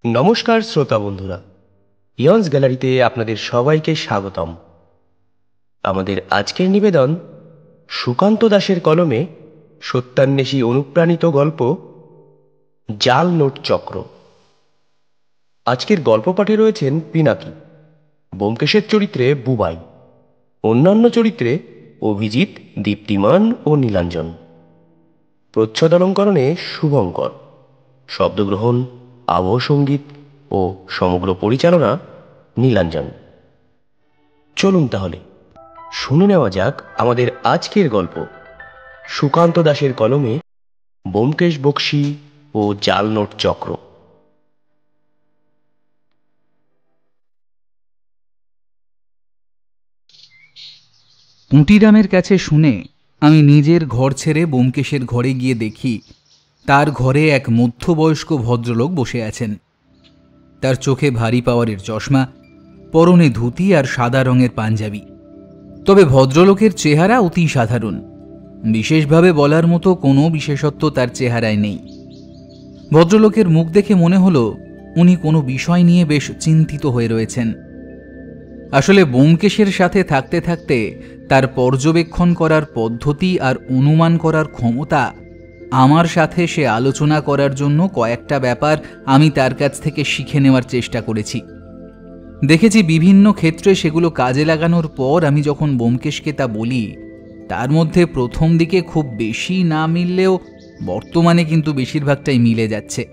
নমস্কার শ্রোতা বন্ধুরা, ইয়ন্স গ্যালারিতে আপনাদের সবাইকে স্বাগতম। আমাদের আজকের নিবেদন সুকান্ত দাশের কলমে সত্যান্বেষী অনুপ্রাণিত গল্প জাল নোট চক্র। আজকের গল্প পাঠে রয়েছেন পিনাকি, ব্যোমকেশের চরিত্রে বুবাই, অন্যান্য চরিত্রে অভিজিৎ, দীপ্তিমান ও নীলাঞ্জন। প্রচ্ছদালঙ্করণে শুভঙ্কর, শব্দগ্রহণ, আবহ সঙ্গীত ও সমগ্র পরিচালনা নীলাঞ্জন। চলুন তাহলে শুনে নেওয়া যাক আমাদের আজকের গল্প সুকান্ত দাশের কলমে ব্যোমকেশ বক্সী ও জাল নোট চক্র। পুঁটিরামের কাছে শুনে আমি নিজের ঘর ছেড়ে ব্যোমকেশের ঘরে গিয়ে দেখি তার ঘরে এক মধ্যবয়স্ক ভদ্রলোক বসে আছেন। তার চোখে ভারী পাওয়ারের চশমা, পরনে ধুতি আর সাদা রঙের পাঞ্জাবি। তবে ভদ্রলোকের চেহারা অতি সাধারণ, বিশেষভাবে বলার মতো কোনো বিশেষত্ব তার চেহারায় নেই। ভদ্রলোকের মুখ দেখে মনে হলো উনি কোনো বিষয় নিয়ে বেশ চিন্তিত হয়ে রয়েছেন। আসলে ব্যোমকেশের সাথে থাকতে থাকতে তার পর্যবেক্ষণ করার পদ্ধতি আর অনুমান করার ক্ষমতা, আমার সাথে সে আলোচনা করার জন্য কয়েকটা ব্যাপার আমি তার কাছ থেকে শিখে নেওয়ার চেষ্টা করেছি। দেখেছি বিভিন্ন ক্ষেত্রে সেগুলো কাজে লাগানোর পর আমি যখন ব্যোমকেশকে তা বলি, তার মধ্যে প্রথম দিকে খুব বেশি না মিললেও বর্তমানে কিন্তু বেশিরভাগটাই মিলে যাচ্ছে।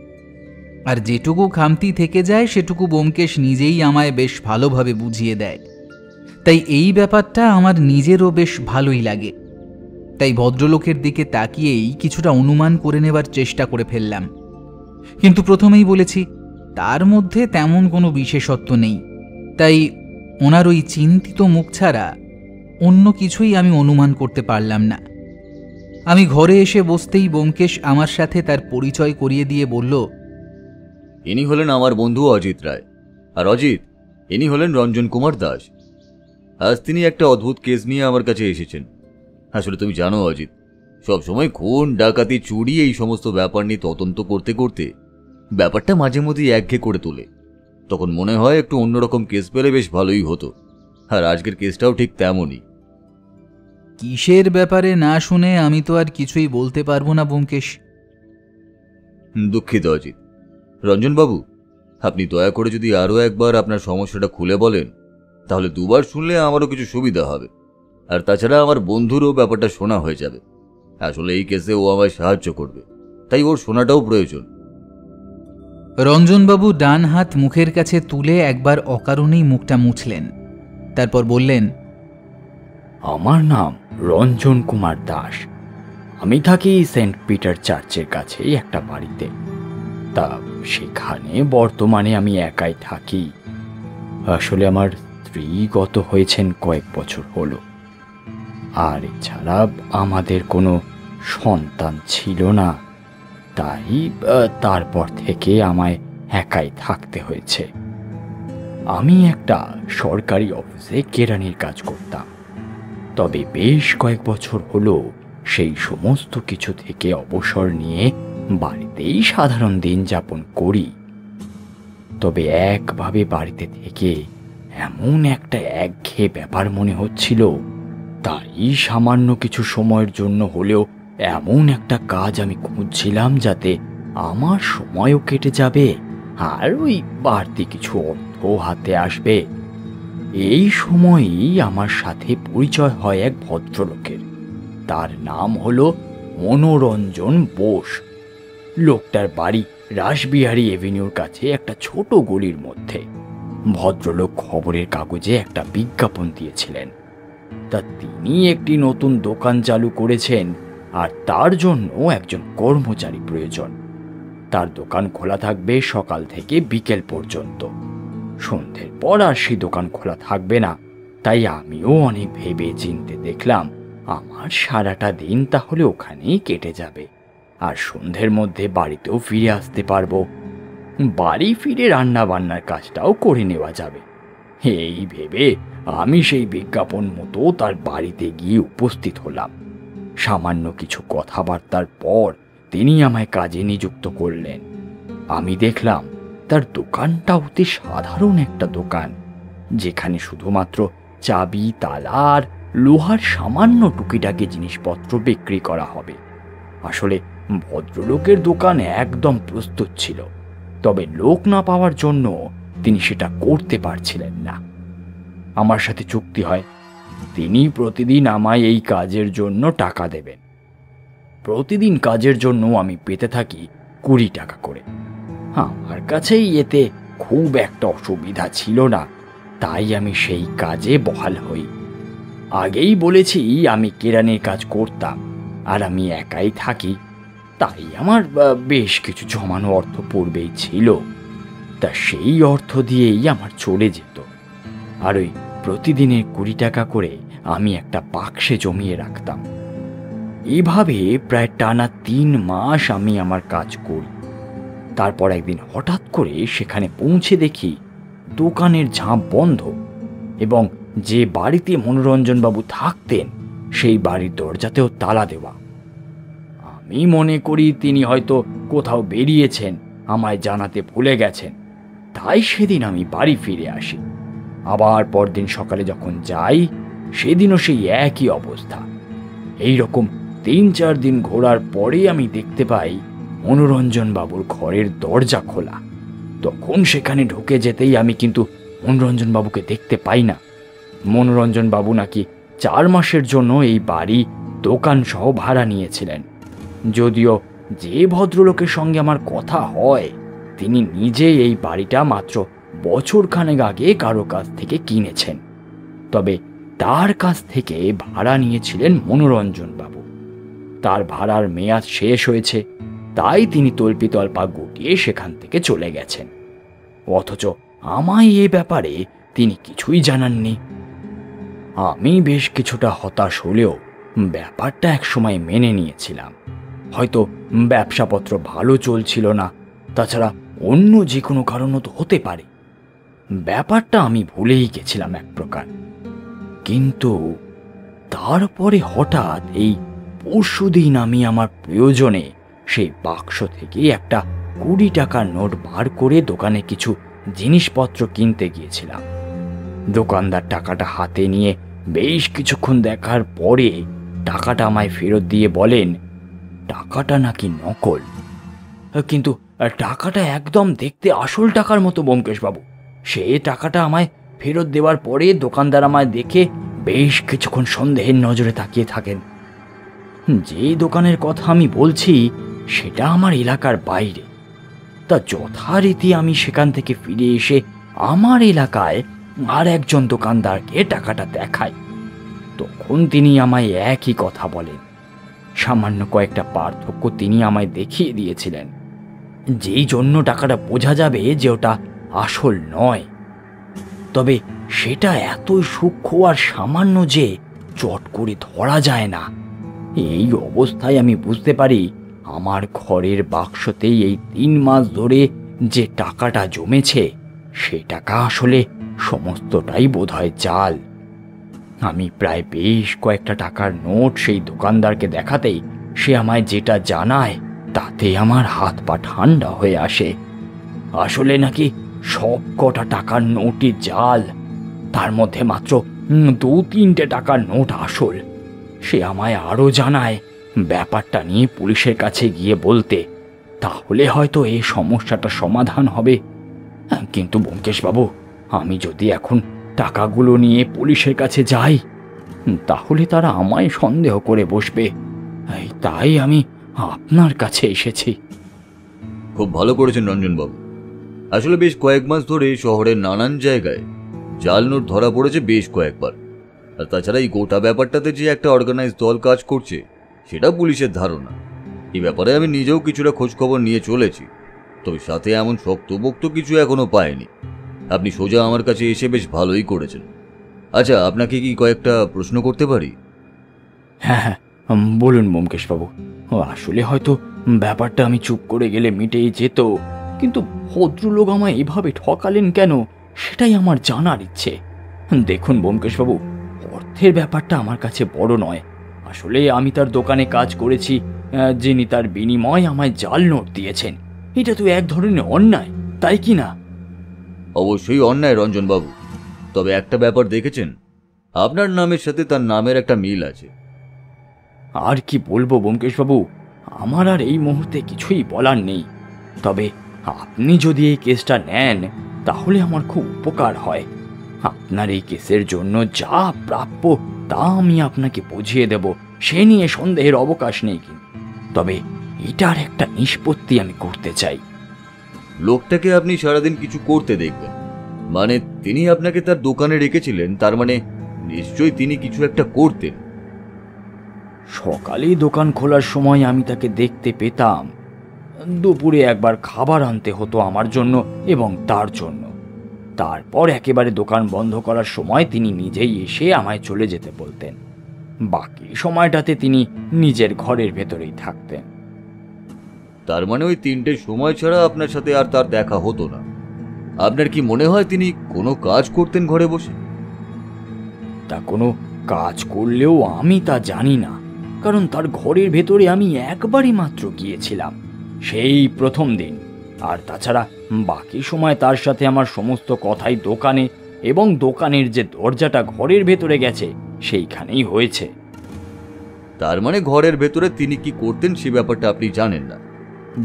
আর যেটুকু খামতি থেকে যায় সেটুকু ব্যোমকেশ নিজেই আমায় বেশ ভালোভাবে বুঝিয়ে দেয়। তাই এই ব্যাপারটা আমার নিজেরও বেশ ভালোই লাগে। তাই ভদ্রলোকের দিকে তাকিয়েই কিছুটা অনুমান করে নেবার চেষ্টা করে ফেললাম। কিন্তু প্রথমেই বলেছি, তার মধ্যে তেমন কোনো বিশেষত্ব নেই। তাই ওনার ওই চিন্তিত মুখ ছাড়া অন্য কিছুই আমি অনুমান করতে পারলাম না। আমি ঘরে এসে বসতেই ব্যোমকেশ আমার সাথে তার পরিচয় করিয়ে দিয়ে বলল, ইনি হলেন আমার বন্ধু অজিত রায়। আর অজিত, ইনি হলেন রঞ্জন কুমার দাস। আজ তিনি একটা অদ্ভুত কেস নিয়ে আমার কাছে এসেছেন। আসলে তুমি জানো অজিত, সবসময় খুন, ডাকাতি, চুরি এই সমস্ত ব্যাপার নিয়ে তদন্ত করতে করতে ব্যাপারটা মাঝে মধ্যে একঘেয়ে করে তোলে। তখন মনে হয় একটু অন্যরকম কেস পেলে বেশ ভালোই হতো। আর আজকের কেসটাও ঠিক তেমনই। কিসের ব্যাপারে না শুনে আমি তো আর কিছুই বলতে পারবো না ব্যোমকেশ। দুঃখিত অজিত। রঞ্জনবাবু, আপনি দয়া করে যদি আরও একবার আপনার সমস্যাটা খুলে বলেন, তাহলে দুবার শুনলে আমারও কিছু সুবিধা হবে। আর তাছাড়া আমার বন্ধুরও ব্যাপারটা শোনা হয়ে যাবে। আসলে এই কেসে ও আমায় সাহায্য করবে, তাই ওর শোনাটাও প্রয়োজন। রঞ্জনবাবু ডান হাত মুখের কাছে তুলে একবার অকারণেই মুখটা মুছলেন, তারপর বললেন, আমার নাম রঞ্জন কুমার দাস। আমি থাকি সেন্ট পিটার চার্চের কাছেই একটা বাড়িতে। তা সেখানে বর্তমানে আমি একাই থাকি। আসলে আমার স্ত্রী গত হয়েছেন কয়েক বছর হলো, আর এছাড়া আমাদের কোনো সন্তান ছিল না। তাই তারপর থেকে আমায় একাই থাকতে হয়েছে। আমি একটা সরকারি অফিসে কেরানির কাজ করতাম, তবে বেশ কয়েক বছর হলো সেই সমস্ত কিছু থেকে অবসর নিয়ে বাড়িতেই সাধারণ দিন যাপন করি। তবে একভাবে বাড়িতে থেকে এমন একটা একঘেয়ে ব্যাপার মনে হচ্ছিল, তাই সামান্য কিছু সময়ের জন্য হলেও এমন একটা কাজ আমি খুঁজছিলাম যাতে আমার সময়ও কেটে যাবে আর ওই বাড়তি কিছু অর্থ হাতে আসবে। এই সময়ই আমার সাথে পরিচয় হয় এক ভদ্রলোকের। তার নাম হলো মনোরঞ্জন বোস। লোকটার বাড়ি রাসবিহারী এভিনিউর কাছে একটা ছোট গলির মধ্যে। ভদ্রলোক খবরের কাগজে একটা বিজ্ঞাপন দিয়েছিলেন। তা তিনি একটি নতুন দোকান চালু করেছেন, আর তার জন্য একজন কর্মচারী প্রয়োজন। তার দোকান খোলা থাকবে সকাল থেকে বিকেল পর্যন্ত। সন্ধ্যের পর আর সেই দোকান খোলা থাকবে না। তাই আমিও অনেক ভেবে চিন্তে দেখলাম আমার সারাটা দিন তাহলে ওখানেই কেটে যাবে, আর সন্ধ্যের মধ্যে বাড়িতেও ফিরে আসতে পারবো। বাড়ি ফিরে রান্না বান্নার কাজটাও করে নেওয়া যাবে। এই ভেবে আমি সেই বিজ্ঞাপন মতো তার বাড়িতে গিয়ে উপস্থিত হলাম। সামান্য কিছু কথাবার্তার পর তিনি আমায় কাজে নিযুক্ত করলেন। আমি দেখলাম তার দোকানটা অতি সাধারণ একটা দোকান, যেখানে শুধুমাত্র চাবি, তালা আর লোহার সামান্য টুকিটাকি জিনিসপত্র বিক্রি করা হবে। আসলে ভদ্রলোকের দোকান একদম প্রস্তুত ছিল, তবে লোক না পাওয়ার জন্য তিনি সেটা করতে পারছিলেন না। আমার সাথে চুক্তি হয়, তিনি প্রতিদিন আমায় এই কাজের জন্য টাকা দেবেন। প্রতিদিন কাজের জন্য আমি পেতে থাকি 20 টাকা করে। আমার কাছেই এতে খুব একটা অসুবিধা ছিল না, তাই আমি সেই কাজে বহাল হই। আগেই বলেছি আমি কেরানির কাজ করতাম, আর আমি একাই থাকি, তাই আমার বেশ কিছু জমানো অর্থ পূর্বেই ছিল। তা সেই অর্থ দিয়েই আমার চলে যেত। আর ওই প্রতিদিনের 20 টাকা করে আমি একটা বাক্সে জমিয়ে রাখতাম। এভাবে প্রায় টানা 3 মাস আমি আমার কাজ করি। তারপর একদিন হঠাৎ করে সেখানে পৌঁছে দেখি দোকানের ঝাঁপ বন্ধ, এবং যে বাড়িতে মনোরঞ্জনবাবু থাকতেন সেই বাড়ির দরজাতেও তালা দেওয়া। আমি মনে করি তিনি হয়তো কোথাও বেরিয়েছেন, আমায় জানাতে ভুলে গেছেন, তাই সেদিন আমি বাড়ি ফিরে আসি। আবার পরদিন সকালে যখন যাই, সেদিনও সেই একই অবস্থা। এইরকম 3-4 দিন ঘোরার পরে আমি দেখতে পাই মনোরঞ্জনবাবুর ঘরের দরজা খোলা। তখন সেখানে ঢুকে যেতেই আমি কিন্তু মনোরঞ্জনবাবুকে দেখতে পাই না। মনোরঞ্জনবাবু নাকি 4 মাসের জন্য এই বাড়ি, দোকান সহ ভাড়া নিয়েছিলেন। যদিও যে ভদ্রলোকের সঙ্গে আমার কথা হয়, তিনি নিজেই এই বাড়িটা মাত্র বছরখানেক আগে কারো কাছ থেকে কিনেছেন, তবে তার কাছ থেকে ভাড়া নিয়েছিলেন মনোরঞ্জনবাবু। তার ভাড়ার মেয়াদ শেষ হয়েছে, তাই তিনি তল্পিতল্পা গুটিয়ে সেখান থেকে চলে গেছেন। অথচ আমায় এ ব্যাপারে তিনি কিছুই জানাননি। আমি বেশ কিছুটা হতাশ হলেও ব্যাপারটা একসময় মেনে নিয়েছিলাম। হয়তো ব্যবসাপত্র ভালো চলছিল না, তাছাড়া অন্য যে কোনো কারণও তো হতে পারে। ব্যাপারটা আমি ভুলেই গেছিলাম এক প্রকার। কিন্তু তারপরে হঠাৎ এই পরশুদিন আমি আমার প্রয়োজনে সেই বাক্স থেকে একটা 20 টাকার নোট বার করে দোকানে কিছু জিনিসপত্র কিনতে গিয়েছিলাম। দোকানদার টাকাটা হাতে নিয়ে বেশ কিছুক্ষণ দেখার পরে টাকাটা আমায় ফেরত দিয়ে বলেন টাকাটা নাকি নকল। কিন্তু টাকাটা একদম দেখতে আসল টাকার মতো ব্যোমকেশবাবু। সে টাকাটা আমায় ফেরত দেওয়ার পরে দোকানদার আমায় দেখে বেশ কিছুক্ষণ সন্দেহের নজরে তাকিয়ে থাকেন। যে দোকানের কথা আমি বলছি সেটা আমার এলাকার বাইরে। তা যথারীতি আমি সেখান থেকে ফিরে এসে আমার এলাকায় আর একজন দোকানদারকে টাকাটা দেখাই। তখন তিনি আমায় একই কথা বলেন। সামান্য কয়েকটা পার্থক্য তিনি আমায় দেখিয়ে দিয়েছিলেন, যেই জন্য টাকাটা বোঝা যাবে যে ওটা আসল নয়। তবে সেটা এতই সূক্ষ্ম আর সামান্য যে চট করে ধরা যায় না। এই অবস্থায় আমি বুঝতে পারি আমার ঘরের বাক্সতেই এই 3 মাস ধরে যে টাকাটা জমেছে, সে টাকা আসলে সমস্তটাই বোধহয় জাল। আমি প্রায় বেশ কয়েকটা টাকার নোট সেই দোকানদারকে দেখাতেই সে আমায় যেটা জানায় তাতে আমার হাত পা ঠান্ডা হয়ে আসে। আসলে নাকি সব কটা টাকার নোটই জাল, তার মধ্যে মাত্র 2-3টে টাকার নোট আসল। সে আমায় আরও জানায় ব্যাপারটা নিয়ে পুলিশের কাছে গিয়ে বলতে, তাহলে হয়তো এই সমস্যাটা সমাধান হবে। কিন্তু ব্যোমকেশবাবু, আমি যদি এখন টাকাগুলো নিয়ে পুলিশের কাছে যাই, তাহলে তারা আমায় সন্দেহ করে বসবে। তাই আমি আপনার কাছে এসেছি। খুব ভালো করেছেন রঞ্জনবাবু। আসলে বেশ কয়েক মাস ধরে শহরের নানান জায়গায় জাল নোট ধরা পড়েছে বেশ কয়েকবার। আর তাছাড়া এই গোটা ব্যাপারটাতে যে একটা অর্গানাইজ দল কাজ করছে সেটা পুলিশের ধারণা। এই ব্যাপারে আমি নিজেও কিছুটা খোঁজখবর নিয়ে চলেছি, তবে সাথে এমন শক্তপোক্ত কিছু এখনো পাইনি। আপনি সোজা আমার কাছে এসে বেশ ভালোই করেছেন। আচ্ছা, আপনাকে কি কয়েকটা প্রশ্ন করতে পারি? হ্যাঁ হ্যাঁ, বলুন ব্যোমকেশবাবু। আসলে হয়তো ব্যাপারটা আমি চুপ করে গেলে মিটেই যেত, কিন্তু ভদ্রলোক আমায় এভাবে ঠকালেন কেন সেটাই আমার জানার ইচ্ছে। দেখুন ব্যোমকেশবাবু, অর্থের ব্যাপারটা আমার কাছে বড় নয়। আসলে আমি তার দোকানে কাজ করেছি, যিনি তার বিনিময়ে আমায় জাল নোট দিয়েছেন। এটা তো এক ধরনের অন্যায়, তাই কি না? অবশ্যই অন্যায় রঞ্জনবাবু, তবে একটা ব্যাপার দেখেছেন, আপনার নামের সাথে তার নামের একটা মিল আছে। আর কি বলবো ব্যোমকেশবাবু, আমার আর এই মুহূর্তে কিছুই বলার নেই। তবে আপনি যদি এই কেসটা নেন তাহলে আমার খুব উপকার হয়। আপনার এই কেসের জন্য যা প্রাপ্য তা আমি আপনাকে বুঝিয়ে দেব, সে নিয়ে সন্দেহের অবকাশ নেই। তবে এটার একটা নিষ্পত্তি আমি করতে চাই। লোকটাকে আপনি সারাদিন কিছু করতে দেখবেন, মানে তিনি আপনাকে তার দোকানে রেখেছিলেন, তার মানে নিশ্চয়ই তিনি কিছু একটা করতেন। সকালে দোকান খোলার সময় আমি তাকে দেখতে পেতাম। দুপুরে একবার খাবার আনতে হতো আমার জন্য এবং তার জন্য। তারপর একেবারে দোকান বন্ধ করার সময় তিনি নিজেই এসে আমায় চলে যেতে বলতেন। বাকি সময়টাতে তিনি নিজের ঘরের ভেতরেই থাকতেন। তার মানে ওই 3টের সময় ছাড়া আপনার সাথে আর তার দেখা হতো না। আপনার কি মনে হয় তিনি কোনো কাজ করতেন ঘরে বসে? তা কোনো কাজ করলেও আমি তা জানি না, কারণ তার ঘরের ভেতরে আমি একবারই মাত্র গিয়েছিলাম, সেই প্রথম দিন। আর তাছাড়া বাকি সময় তার সাথে আমার সমস্ত কথাই দোকানে এবং দোকানের যে দরজাটা ঘরের ভেতরে গেছে সেইখানেই হয়েছে। তার মানে ঘরের ভেতরে তিনি কি করতেন সে ব্যাপারটা আপনি জানেন না।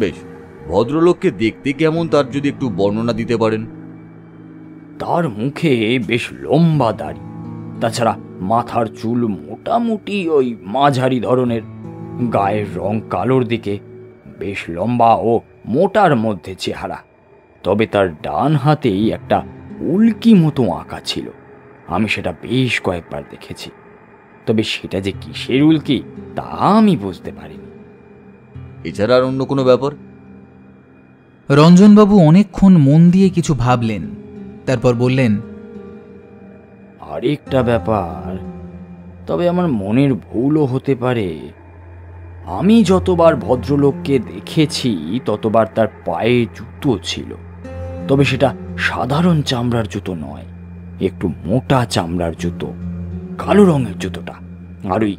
বেশ, ভদ্রলোককে দেখতে কেমন তার যদি একটু বর্ণনা দিতে পারেন। তার মুখে বেশ লম্বা দাড়ি, তাছাড়া মাথার চুল মোটামুটি ওই মাঝারি ধরনের, গায়ের রং কালোর দিকে, বেশ লম্বা ও মোটার মধ্যে চেহারা। তবে তার ডান হাতেই একটা উল্কি মতো আঁকা ছিল, আমি সেটা বেশ কয়েকবার দেখেছি। তবে সেটা যে কিসের উল্কি তা আমি বুঝতে পারিনি। এছাড়া আর অন্য কোনো ব্যাপার? রঞ্জনবাবু অনেকক্ষণ মন দিয়ে কিছু ভাবলেন, তারপর বললেন, আরেকটা ব্যাপার, তবে আমার মনের ভুলও হতে পারে। আমি যতবার ভদ্রলোককে দেখেছি ততবার তার পায়ে জুতো ছিল, তবে সেটা সাধারণ চামড়ার জুতো নয়, একটু মোটা চামড়ার জুতো, কালো রঙের জুতোটা। আর ওই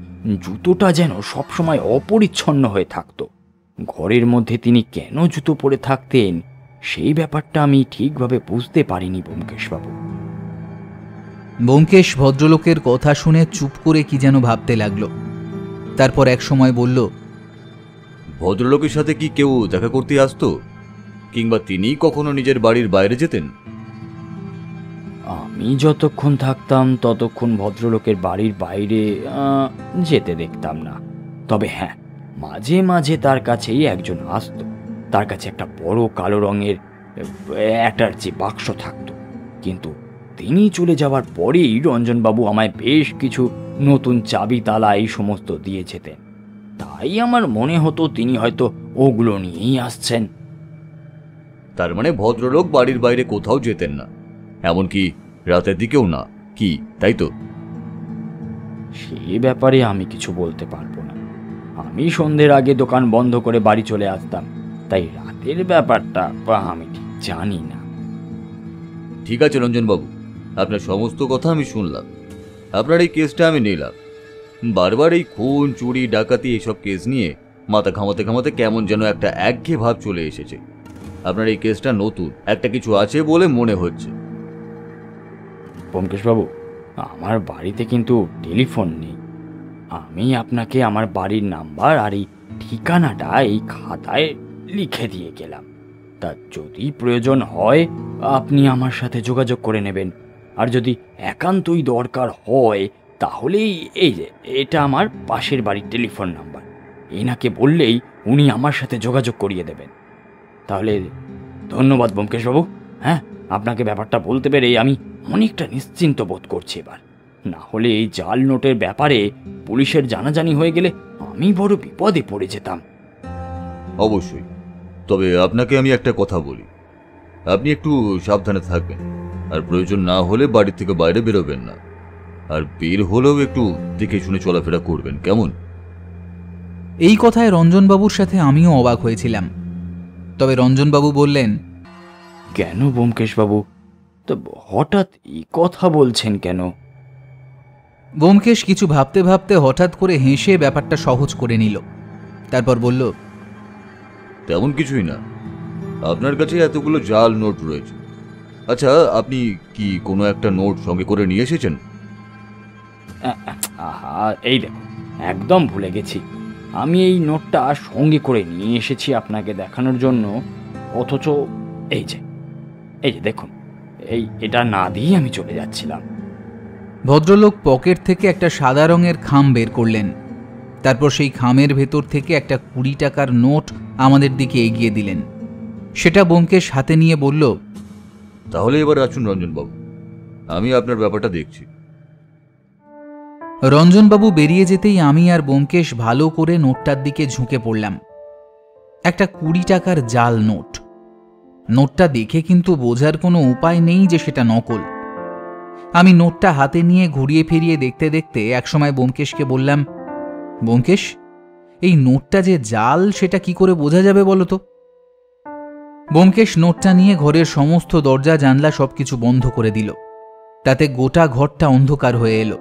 জুতোটা যেন সবসময় অপরিচ্ছন্ন হয়ে থাকতো। ঘরের মধ্যে তিনি কেন জুতো পরে থাকতেন সেই ব্যাপারটা আমি ঠিকভাবে বুঝতে পারিনি ব্যোমকেশবাবু। ব্যোমকেশ ভদ্রলোকের কথা শুনে চুপ করে কি যেন ভাবতে লাগলো। তারপর এক সময় বলল, ভদ্রলোকের সাথে কি কেউ দেখা করতে আসতো, কিংবা তিনি কখনো নিজের বাড়ির বাইরে যেতেন? আমি যতক্ষণ থাকতাম ততক্ষণ ভদ্রলোকের বাড়ির বাইরে যেতে দেখতাম না। তবে হ্যাঁ, মাঝে মাঝে তার কাছেই একজন আসতো। তার কাছে একটা বড় কালো রঙের অ্যাটার্জি বাক্স থাকতো, কিন্তু তিনি চলে যাওয়ার পরেই রঞ্জনবাবু আমায় বেশ কিছু নতুন চাবি তালা এই সমস্ত দিয়ে যেতেন। তাই আমার মনে হতো তিনি হয়তো ওগুলো নিয়েই আসছেন। তার মানে ভদ্রলোক বাড়ির বাইরে কোথাও যেতেন না, এমনকি রাতের দিকেও না, কি তাই তো? সে ব্যাপারে আমি কিছু বলতে পারবো না। আমি সন্ধ্যের আগে দোকান বন্ধ করে বাড়ি চলে আসতাম, তাই রাতের ব্যাপারটা আমি ঠিক জানি না। ঠিক আছে রঞ্জনবাবু, আপনার সমস্ত কথা আমি শুনলাম, আপনার এই কেসটা আমি নিলাম। বারবার এই খুন চুরি ডাকাতি এইসব কেস নিয়ে মাথা ঘামাতে ঘামাতে কেমন যেন একটা একঘেয়ে ভাব চলে এসেছে। আপনার এই কেসটা নতুন একটা কিছু আছে বলে মনে হচ্ছে। ব্যোমকেশবাবু, আমার বাড়িতে কিন্তু টেলিফোন নেই। আমি আপনাকে আমার বাড়ির নাম্বার আর এই ঠিকানাটা এই খাতায় লিখে দিয়ে গেলাম। তা যদি প্রয়োজন হয় আপনি আমার সাথে যোগাযোগ করে নেবেন। আর যদি একান্তই দরকার হয় তাহলেই এই যে এটা আমার পাশের বাড়ির টেলিফোন নাম্বার, এনাকে বললেই উনি আমার সাথে যোগাযোগ করিয়ে দেবেন। তাহলে ধন্যবাদ ব্যোমকেশবাবু। হ্যাঁ, আপনাকে ব্যাপারটা বলতে পেরে আমি অনেকটা নিশ্চিন্ত বোধ করছি এবার। না হলে এই জাল নোটের ব্যাপারে পুলিশের জানাজানি হয়ে গেলে আমি বড় বিপদে পড়ে যেতাম। অবশ্যই, তবে আপনাকে আমি একটা কথা বলি, আপনি একটু সাবধানে থাকবেন, আর প্রয়োজন না হলে বাড়ি থেকে বাইরে বেরোবেন না, আর বের হলেও একটু দেখে শুনে চলাফেরা করবেন, কেমন? এই কথায় রঞ্জনবাবুর সাথে আমিও অবাক হয়েছিলাম। তবে রঞ্জনবাবু বললেন, কেন ব্যোমকেশবাবু, তো হঠাৎ এই কথা বলছেন কেন? ব্যোমকেশ কিছু ভাবতে ভাবতে হঠাৎ করে হেসে ব্যাপারটা সহজ করে নিল। তারপর বলল, তেমন কিছুই না, আপনার কাছে এতগুলো জাল নোট রয়েছে। আচ্ছা, আপনি কি কোনো একটা নোট সঙ্গে করে নিয়ে এসেছেন? আহা, এই দেখো, একদম ভুলে গেছি। আমি এই নোটটা সঙ্গে করে নিয়ে এসেছি আপনাকে দেখানোর জন্য, অথচ এই যে দেখুন, এটা না দিয়ে আমি চলে যাচ্ছিলাম। ভদ্রলোক পকেট থেকে একটা সাদা রঙের খাম বের করলেন। তারপর সেই খামের ভেতর থেকে একটা 20 টাকার নোট আমাদের দিকে এগিয়ে দিলেন। সেটা ব্যোমকেশ হাতে নিয়ে বলল, তাহলে এবার আসুন রঞ্জনবাবু, আমি আপনার ব্যাপারটা দেখছি। রঞ্জনবাবু বেরিয়ে যেতেই আমি আর ব্যোমকেশ ভালো করে নোটটার দিকে ঝুঁকে পড়লাম। একটা 20 টাকার জাল নোট। নোটটা দেখে কিন্তু বোঝার কোনো উপায় নেই যে সেটা নকল। আমি নোটটা হাতে নিয়ে ঘুরিয়ে ফিরিয়ে দেখতে দেখতে একসময় ব্যোমকেশকে বললাম, ব্যোমকেশ, এই নোটটা যে জাল সেটা কি করে বোঝা যাবে বলো তো? ব্যোমকেশ নোটটা নিয়ে ঘরের সমস্ত দরজা জানলা সবকিছু বন্ধ করে দিল। তাতে গোটা ঘরটা অন্ধকার হয়ে এলো।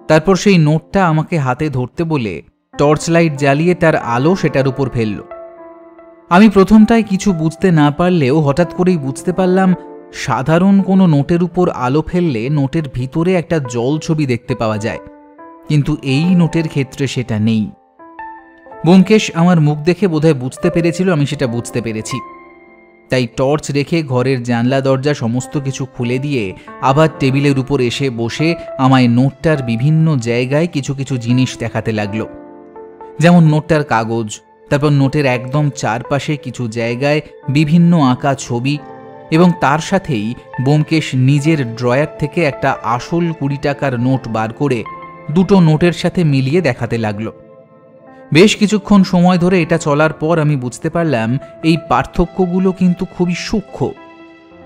তারপর সেই নোটটা আমাকে হাতে ধরতে বলে টর্চ লাইট জ্বালিয়ে তার আলো সেটার উপর ফেলল। আমি প্রথমটায় কিছু বুঝতে না পারলেও হঠাৎ করেই বুঝতে পারলাম, সাধারণ কোনো নোটের উপর আলো ফেললে নোটের ভিতরে একটা জল ছবি দেখতে পাওয়া যায়, কিন্তু এই নোটের ক্ষেত্রে সেটা নেই। ব্যোমকেশ আমার মুখ দেখে বোধহয় বুঝতে পেরেছিল আমি সেটা বুঝতে পেরেছি। তাই টর্চ রেখে ঘরের জানলা দরজা সমস্ত কিছু খুলে দিয়ে আবার টেবিলের উপর এসে বসে আমায় নোটটার বিভিন্ন জায়গায় কিছু কিছু জিনিস দেখাতে লাগলো। যেমন নোটটার কাগজ, তারপর নোটের একদম চারপাশে কিছু জায়গায় বিভিন্ন আঁকা ছবি, এবং তার সাথেই ব্যোমকেশ নিজের ড্রয়ার থেকে একটা আসল 20 টাকার নোট বার করে দুটো নোটের সাথে মিলিয়ে দেখাতে লাগলো। বেশ কিছুক্ষণ সময় ধরে এটা চলার পর আমি বুঝতে পারলাম এই পার্থক্যগুলো কিন্তু খুবই সূক্ষ্ম।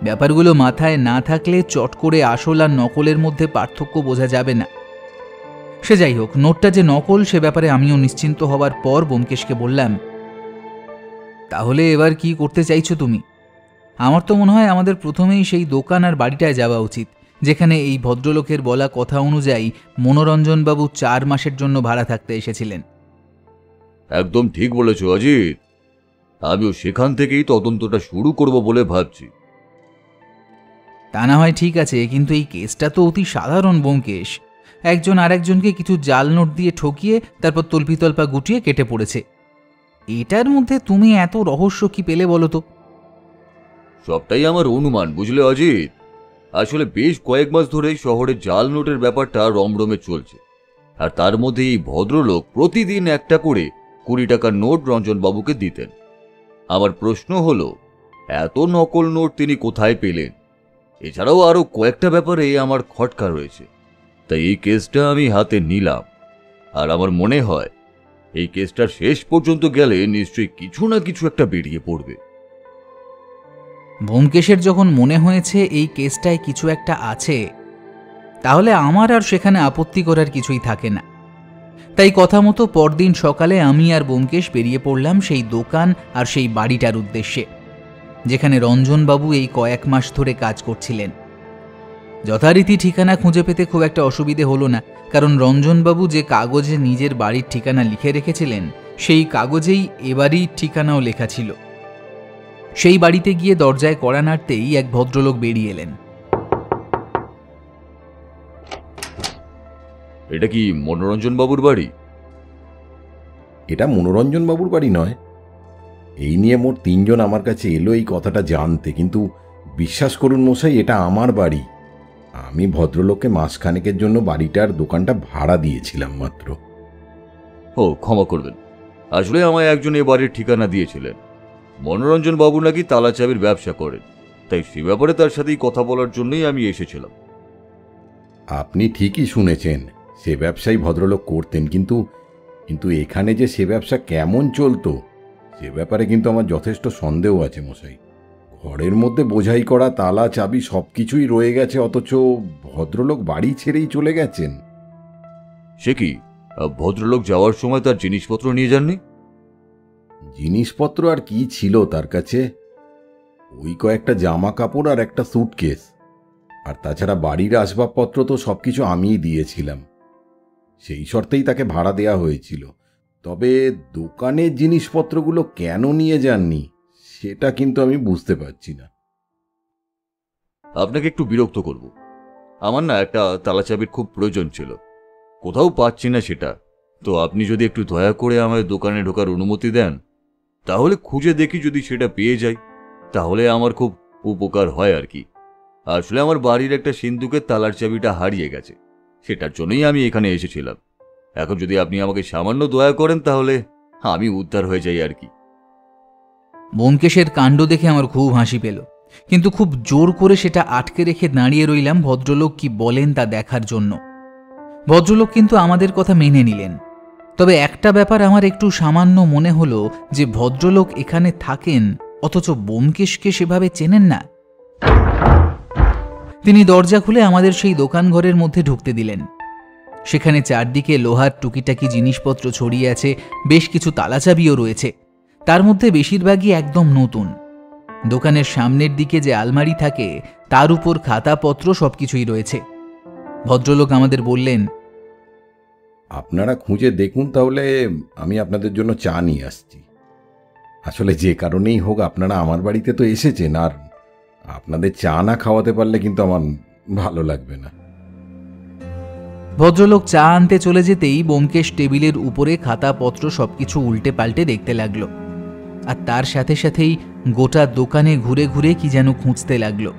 ব্যাপারগুলো মাথায় না থাকলে চট করে আসল আর নকলের মধ্যে পার্থক্য বোঝা যাবে না। সে যাই হোক, নোটটা যে নকল সে ব্যাপারে আমিও নিশ্চিন্ত হবার পর ব্যোমকেশকে বললাম, তাহলে এবার কি করতে চাইছো তুমি? আমার তো মনে হয় আমাদের প্রথমেই সেই দোকান আর বাড়িটায় যাওয়া উচিত, যেখানে এই ভদ্রলোকের বলা কথা অনুযায়ী মনোরঞ্জনবাবু 4 মাসের জন্য ভাড়া থাকতে এসেছিলেন। একদম ঠিক বলেছ অজিত, আমিও সেখান থেকেই তদন্তটা শুরু করব বলে ভাবছি। তা না হয় ঠিক আছে, কিন্তু এই কেসটা তো অতি সাধারণ ব্যোমকেশ। একজন আরেকজনকে কিছু জাল নোট দিয়ে ঠকিয়ে তারপর তল্পিতল্পা গুটিয়ে কেটে পড়েছে। এটার মধ্যে তুমি এত রহস্য কি পেলে বলো তো? সবটাই আমার অনুমান, বুঝলে অজিত। আসলে বেশ কয়েক মাস ধরেই শহরে জাল নোটের ব্যাপারটা রমরমে চলছে, আর তার মধ্যে এই ভদ্রলোক প্রতিদিন একটা করে 20 টাকার নোট রঞ্জনবাবুকে দিতেন। আমার প্রশ্ন হলো, এত নকল নোট তিনি কোথায় পেলেন? এছাড়াও আরো কয়েকটা ব্যাপারে আমার খটকা রয়েছে। তাই এই কেসটা আমি হাতে নিলাম, আর আমার মনে হয় এই কেসটার শেষ পর্যন্ত গেলে নিশ্চয়ই কিছু না কিছু একটা বেরিয়ে পড়বে। ব্যোমকেশের যখন মনে হয়েছে এই কেসটায় কিছু একটা আছে, তাহলে আমার আর সেখানে আপত্তি করার কিছুই থাকে না। তাই কথা মতো পরদিন সকালে আমি আর ব্যোমকেশ বেরিয়ে পড়লাম সেই দোকান আর সেই বাড়িটার উদ্দেশ্যে, যেখানে রঞ্জনবাবু এই কয়েক মাস ধরে কাজ করছিলেন। যথারীতি ঠিকানা খুঁজে পেতে খুব একটা অসুবিধে হলো না, কারণ রঞ্জনবাবু যে কাগজে নিজের বাড়ির ঠিকানা লিখে রেখেছিলেন সেই কাগজেই এবারই ঠিকানাও লেখা ছিল। সেই বাড়িতে গিয়ে দরজায় কড়া নাড়তেই এক ভদ্রলোক বেরিয়ে এলেন। এটা কি মনোরঞ্জনবাবুর বাড়ি? এটা মনোরঞ্জনবাবুর বাড়ি নয়। এই নিয়ে মোট 3 জন আমার কাছে এলো এই কথাটা জানতে, কিন্তু বিশ্বাস করুন মশাই, এটা আমার বাড়ি। আমি ভদ্রলোককে মাসখানেকের জন্য বাড়িটার দোকানটা ভাড়া দিয়েছিলাম মাত্র। ও, ক্ষমা করবেন, আসলে আমায় একজন এ বাড়ির ঠিকানা দিয়েছিলেন। মনোরঞ্জনবাবু নাকি তালা চাবির ব্যবসা করেন, তাই সে ব্যাপারে তার সাথেই কথা বলার জন্যই আমি এসেছিলাম। আপনি ঠিকই শুনেছেন, সে ব্যবসাই ভদ্রলোক করতেন, কিন্তু এখানে যে সে ব্যবসা কেমন চলতো সে ব্যাপারে কিন্তু আমার যথেষ্ট সন্দেহ আছে মশাই। ঘরের মধ্যে বোঝাই করা তালা চাবি সবকিছুই রয়ে গেছে, অথচ ভদ্রলোক বাড়ি ছেড়েই চলে গেছেন। সে কি, ভদ্রলোক যাওয়ার সময় তার জিনিসপত্র নিয়ে যাননি? জিনিসপত্র আর কি ছিল তার কাছে? ওই কয়েকটা জামা কাপড় আর একটা স্যুটকেস, আর তাছাড়া বাড়ির আসবাবপত্র তো সবকিছু আমিই দিয়েছিলাম। সেই শর্তেই তাকে ভাড়া দেয়া হয়েছিল। তবে দোকানের জিনিসপত্রগুলো কেন নিয়ে যাননি সেটা কিন্তু আমি বুঝতে পারছি না। আপনাকে একটু বিরক্ত করব, আমার না একটা তালা চাবির খুব প্রয়োজন ছিল, কোথাও পাচ্ছি না সেটা। তো আপনি যদি একটু দয়া করে আমার দোকানে ঢোকার অনুমতি দেন, তাহলে খুঁজে দেখি, যদি সেটা পেয়ে যাই তাহলে আমার খুব উপকার হয় আর কি। আসলে আমার বাড়ির একটা সিন্দুকের তালার চাবিটা হারিয়ে গেছে, সেটার জন্যই আমি এখানে এসেছিলাম। এখন যদি আপনি আমাকে সামান্য দয়া করেন তাহলে আমি উদ্ধার হয়ে যাই আর কি। ব্যোমকেশের কাণ্ড দেখে আমার খুব হাসি পেল, কিন্তু খুব জোর করে সেটা আটকে রেখে দাঁড়িয়ে রইলাম ভদ্রলোক কি বলেন তা দেখার জন্য। ভদ্রলোক কিন্তু আমাদের কথা মেনে নিলেন, তবে একটা ব্যাপার আমার একটু সামান্য মনে হলো যে ভদ্রলোক এখানে থাকেন অথচ ব্যোমকেশকে সেভাবে চেনেন না। তিনি দরজা খুলে আমাদের সেই দোকান ঘরের মধ্যে ঢুকতে দিলেন। সেখানে চারদিকে লোহার টুকিটাকি জিনিসপত্র ছড়িয়ে আছে, বেশ কিছু তালাচাবিও রয়েছে, তার মধ্যে বেশিরভাগই একদম নতুন। দোকানের সামনের দিকে যে আলমারি থাকে তার উপর খাতাপত্র সবকিছুই রয়েছে। ভদ্রলোক আমাদের বললেন, আপনারা খুঁজে দেখুন, তাহলে আমি আপনাদের জন্য চা নিয়ে আসছি। আসলে যে কারণেই হোক আপনারা আমার বাড়িতে তো এসেছেন, আর আপনাদের চা না খাওয়াতে পারলে কিন্তু আমার ভালো লাগবে না। ভদ্রলোক চা আনতে চলে যেতেই ব্যোমকেশ টেবিলের উপরে খাতাপত্র সবকিছু উল্টে পাল্টে দেখতে লাগলো, আর তার সাথে সাথেই গোটা দোকানে ঘুরে ঘুরে কি যেন খুঁজতে লাগলো।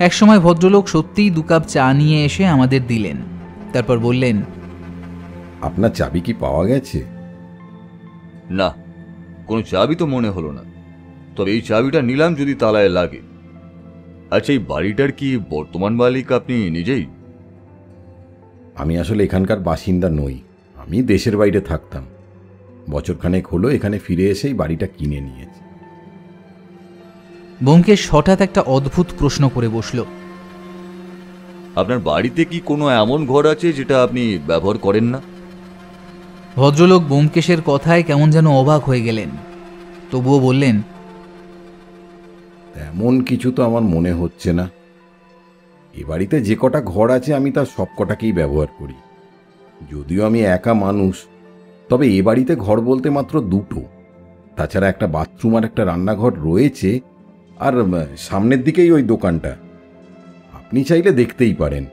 একসময় ভদ্রলোক সত্যিই 2 কাপ চা নিয়ে এসে আমাদের দিলেন, তারপর বললেন, আপনার চাবি কি পাওয়া গেছে? না, কোনো চাবি তো মনে হলো না, তবে এই চাবিটা নিলাম যদি তালায় লাগে। আচ্ছা, এই বাড়িটার কি বর্তমান মালিক আপনি নিজেই? আমি আসলে এখানকার বাসিন্দা নই, আমি দেশের বাইরে থাকতাম। বছরখানেক হলো এখানে ফিরে এসেই বাড়িটা কিনে নিয়েছি। ব্যোমকেশ হঠাৎ একটা অদ্ভুত প্রশ্ন করে বসল। আপনার বাড়িতে কি কোনো এমন ঘর আছে যেটা আপনি ব্যবহার করেন না? ভদ্রলোক ব্যোমকেশের কথায় কেমন যেন অবাক হয়ে গেলেন, তবুও বললেন, তেমন কিছু তো আমার মনে হচ্ছে না। এ বাড়িতে যে কটা ঘর আছে আমি তার সব কটাকেই ব্যবহার করি। যদিও আমি একা মানুষ, তবে এ বাড়িতে ঘর বলতে মাত্র 2টো। তাছাড়া একটা বাথরুম আর একটা রান্নাঘর রয়েছে, আর সামনের দিকেই ওই দোকানটা। আপনি চাইলে দেখতেই পারেন।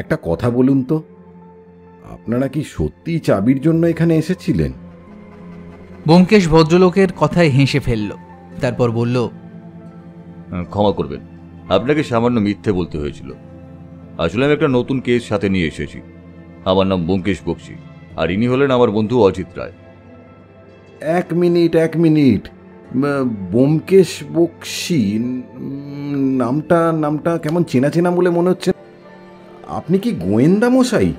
একটা কথা বলুন তো, আপনারা কি সত্যিই চাবির জন্য এখানে এসেছিলেন? ব্যোমকেশ ভদ্রলোকের কথায় হেসে ফেলল, তারপর বলল, ক্ষমা করবেন, আপনাকে সামান্য মিথ্যে বলতে হয়েছিল। আসলে আমি একটা নতুন কেস সাথে নিয়ে এসেছি। আমার নাম ব্যোমকেশ বক্সি, আর ইনি হলেন আমার বন্ধু অজিত রায়। এক মিনিট, ব্যোমকেশ বক্সি নামটা কেমন চেনা চেনা বলে মনে হচ্ছে। আপনি কি গোয়েন্দা মশাই?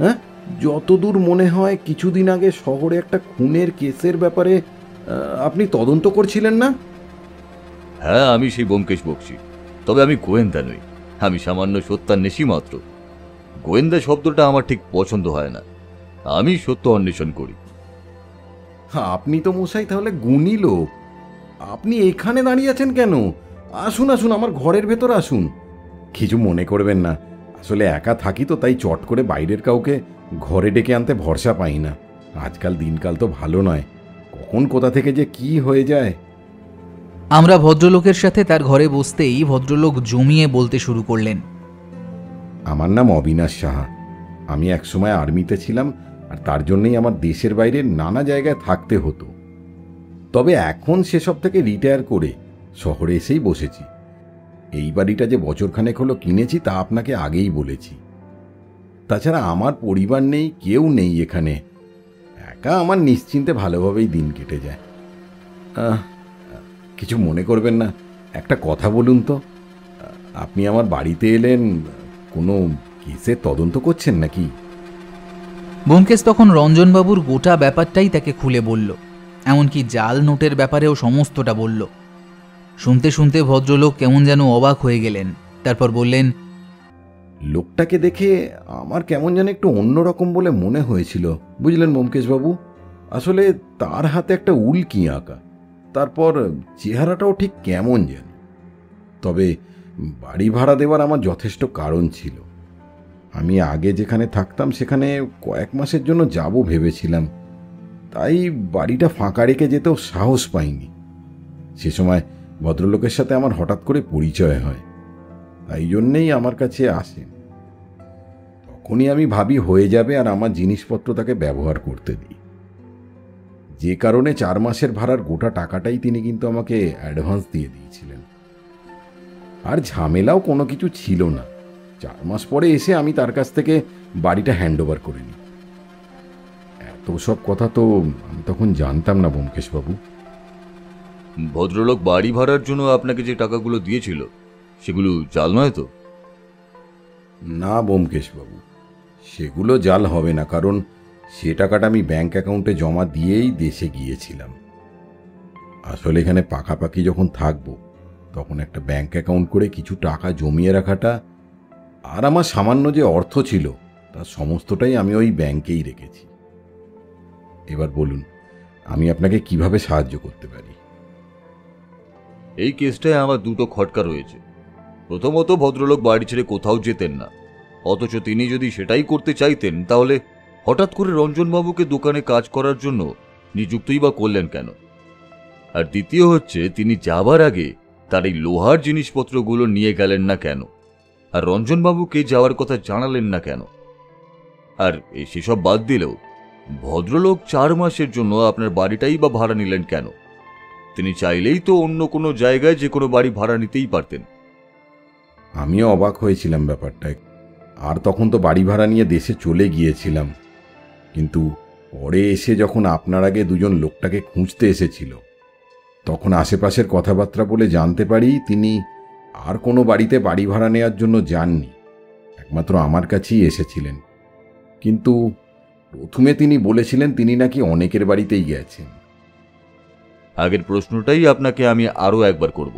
হ্যাঁ, যতদূর মনে হয় কিছুদিন আগে শহরে একটা খুনের কেসের ব্যাপারে আপনি তদন্ত করছিলেন না? হ্যাঁ, আমি সেই ব্যোমকেশ বক্সি, তবে আমি গোয়েন্দা নই, আমি সামান্য সত্যান্বেষী মাত্র। গোয়েন্দা শব্দটা আমার ঠিক পছন্দ হয় না, আমি সত্য অন্বেষণ করি। আপনি তো মশাই তাহলে গুণী লোক। আপনি এখানে দাঁড়িয়ে আছেন কেন? আসুন, আমার ঘরের ভেতর আসুন। কিছু মনে করবেন না, আসলে একা থাকি তো, তাই চট করে বাইরের কাউকে ঘরে ডেকে আনতে ভরসা পাই না। আজকাল দিনকাল তো ভালো নয়, কখন কোথা থেকে যে কি হয়ে যায়। আমরা ভদ্রলোকের সাথে তার ঘরে বসতেই ভদ্রলোক জমিয়ে বলতে শুরু করলেন, আমার নাম অবিনাশ সাহা। আমি একসময় আর্মিতে ছিলাম, আর তার জন্যই আমার দেশের বাইরে নানা জায়গায় থাকতে হতো। তবে এখন সেসব থেকে রিটায়ার করে শহরে এসেই বসেছি। এই বাড়িটা যে বছরখানেক হলো কিনেছি তা আপনাকে আগেই বলেছি। তাছাড়া আমার পরিবার নেই, কেউ নেই এখানে। একা আমার নিশ্চিন্তে ভালোভাবেই দিন কেটে যায়। কিছু মনে করবেন না, একটা কথা বলুন তো, আপনি আমার বাড়িতে এলেন কোনো কেসের তদন্ত করছেন নাকি? ব্যোমকেশ তখন রঞ্জনবাবুর গোটা ব্যাপারটাই তাকে খুলে বলল, এমনকি জাল নোটের ব্যাপারেও সমস্তটা বলল। শুনতে শুনতে ভদ্রলোক কেমন যেন অবাক হয়ে গেলেন, তারপর বললেন, লোকটাকে দেখে আমার কেমন যেন একটু অন্যরকম বলে মনে হয়েছিল, বুঝলেন ব্যোমকেশবাবু। আসলে তার হাতে একটা উল্কি আঁকা, তারপর চেহারাটাও ঠিক কেমন যেন। তবে বাড়ি ভাড়া দেওয়ার আমার যথেষ্ট কারণ ছিল। আমি আগে যেখানে থাকতাম সেখানে কয়েক মাসের জন্য যাব ভেবেছিলাম, তাই বাড়িটা ফাঁকা রেখে যেতেও সাহস পাইনি। সে সময় ভদ্রলোকের সাথে আমার হঠাৎ করে পরিচয় হয়, তাই জন্যেই আমার কাছে আসেন। তখনই আমি ভাবি হয়ে যাবে, আর আমার জিনিসপত্র তাকে ব্যবহার করতে দিই। যে কারণে 4 মাসের ভাড়ার গোটা টাকাটাই তিনি কিন্তু আমাকে অ্যাডভান্স দিয়ে দিয়েছিলেন। আর ঝামেলাও কোনো কিছু ছিল না। 4 মাস পরে এসে আমি তার কাছ থেকে বাড়িটা হ্যান্ড ওভার করে নিই। এত সব কথা তো আমি তখন জানতাম না ব্যোমকেশবাবু। ভদ্রলোক বাড়ি ভাড়ার জন্য আপনাকে যে টাকাগুলো দিয়েছিল সেগুলো জাল নয় তো? না ব্যোমকেশবাবু, সেগুলো জাল হবে না, কারণ সে টাকাটা আমি ব্যাংক অ্যাকাউন্টে জমা দিয়েই দেশে গিয়েছিলাম। আসলে এখানে পাকাপাকি যখন থাকবো, তখন একটা ব্যাংক অ্যাকাউন্ট করে কিছু টাকা জমিয়ে রাখাটা, আর আমার সামান্য যে অর্থ ছিল তার সমস্তটাই আমি ওই ব্যাংকেই রেখেছি। এবার বলুন, আমি আপনাকে কিভাবে সাহায্য করতে পারি? এই কেসটায় আমার দুটো খটকা রয়েছে। প্রথমত, ভদ্রলোক বাড়ি ছেড়ে কোথাও যেতেন না, অথচ তিনি যদি সেটাই করতে চাইতেন তাহলে হঠাৎ করে রঞ্জনবাবুকে দোকানে কাজ করার জন্য নিযুক্তই বা করলেন কেন? আর দ্বিতীয় হচ্ছে, তিনি যাবার আগে তার এই লোহার জিনিসপত্রগুলো নিয়ে গেলেন না কেন, আর রঞ্জনবাবুকে যাওয়ার কথা জানালেন না কেন? আর সেসব বাদ দিলেও ভদ্রলোক 4 মাসের জন্য আপনার বাড়িটাই বা ভাড়া নিলেন কেন? তিনি চাইলেই তো অন্য কোনো জায়গায় যে কোনো বাড়ি ভাড়া নিতেই পারতেন। আমিও অবাক হয়েছিলাম ব্যাপারটায়, আর তখন তো বাড়ি ভাড়া নিয়ে দেশে চলে গিয়েছিলাম। কিন্তু পরে এসে যখন আপনার আগে দুজন লোকটাকে খুঁজতে এসেছিল, তখন আশেপাশের কথাবার্তা বলে জানতে পারি তিনি আর কোনো বাড়িতে বাড়ি ভাড়া নেওয়ার জন্য যাননি, একমাত্র আমার কাছেই এসেছিলেন। কিন্তু প্রথমে তিনি বলেছিলেন তিনি নাকি অনেকের বাড়িতেই গেছেন। আগের প্রশ্নটাই আপনাকে আমি আরও একবার করব।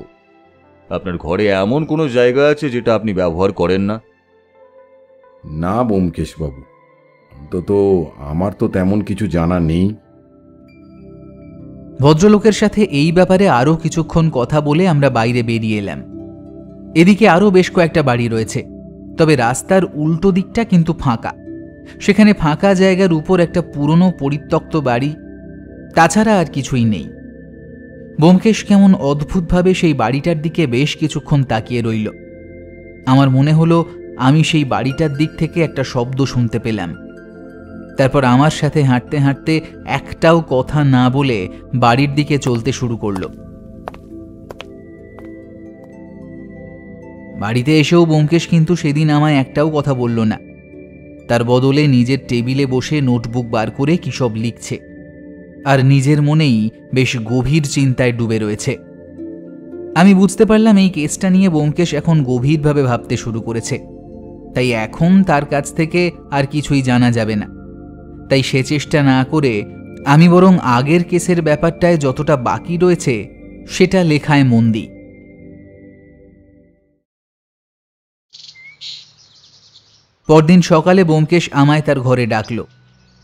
আপনার ঘরে এমন কোনো জায়গা আছে যেটা আপনি ব্যবহার করেন না? না ব্যোমকেশবাবু, অন্তত আমার তো তেমন কিছু জানা নেই। ভদ্রলোকের সাথে এই ব্যাপারে আরও কিছুক্ষণ কথা বলে আমরা বাইরে বেরিয়ে এলাম। এদিকে আরও বেশ কয়েকটা বাড়ি রয়েছে, তবে রাস্তার উল্টো দিকটা কিন্তু ফাঁকা। সেখানে ফাঁকা জায়গার উপর একটা পুরনো পরিত্যক্ত বাড়ি, তাছাড়া আর কিছুই নেই। ব্যোমকেশ কেমন অদ্ভুতভাবে সেই বাড়িটার দিকে বেশ কিছুক্ষণ তাকিয়ে রইল। আমার মনে হলো আমি সেই বাড়িটার দিক থেকে একটা শব্দ শুনতে পেলাম। তারপর আমার সাথে হাঁটতে হাঁটতে একটাও কথা না বলে বাড়ির দিকে চলতে শুরু করল। বাড়িতে এসেও ব্যোমকেশ কিন্তু সেদিন আমায় একটাও কথা বলল না। তার বদলে নিজের টেবিলে বসে নোটবুক বার করে কী সব লিখছে, আর নিজের মনেই বেশ গভীর চিন্তায় ডুবে রয়েছে। আমি বুঝতে পারলাম এই কেসটা নিয়ে ব্যোমকেশ এখন গভীরভাবে ভাবতে শুরু করেছে, তাই এখন তার কাছ থেকে আর কিছুই জানা যাবে না। তাই সে চেষ্টা না করে আমি বরং আগের কেসের ব্যাপারটায় যতটা বাকি রয়েছে সেটা লেখায় মন দিই। পরদিন সকালে ব্যোমকেশ আমায় তার ঘরে ডাকল।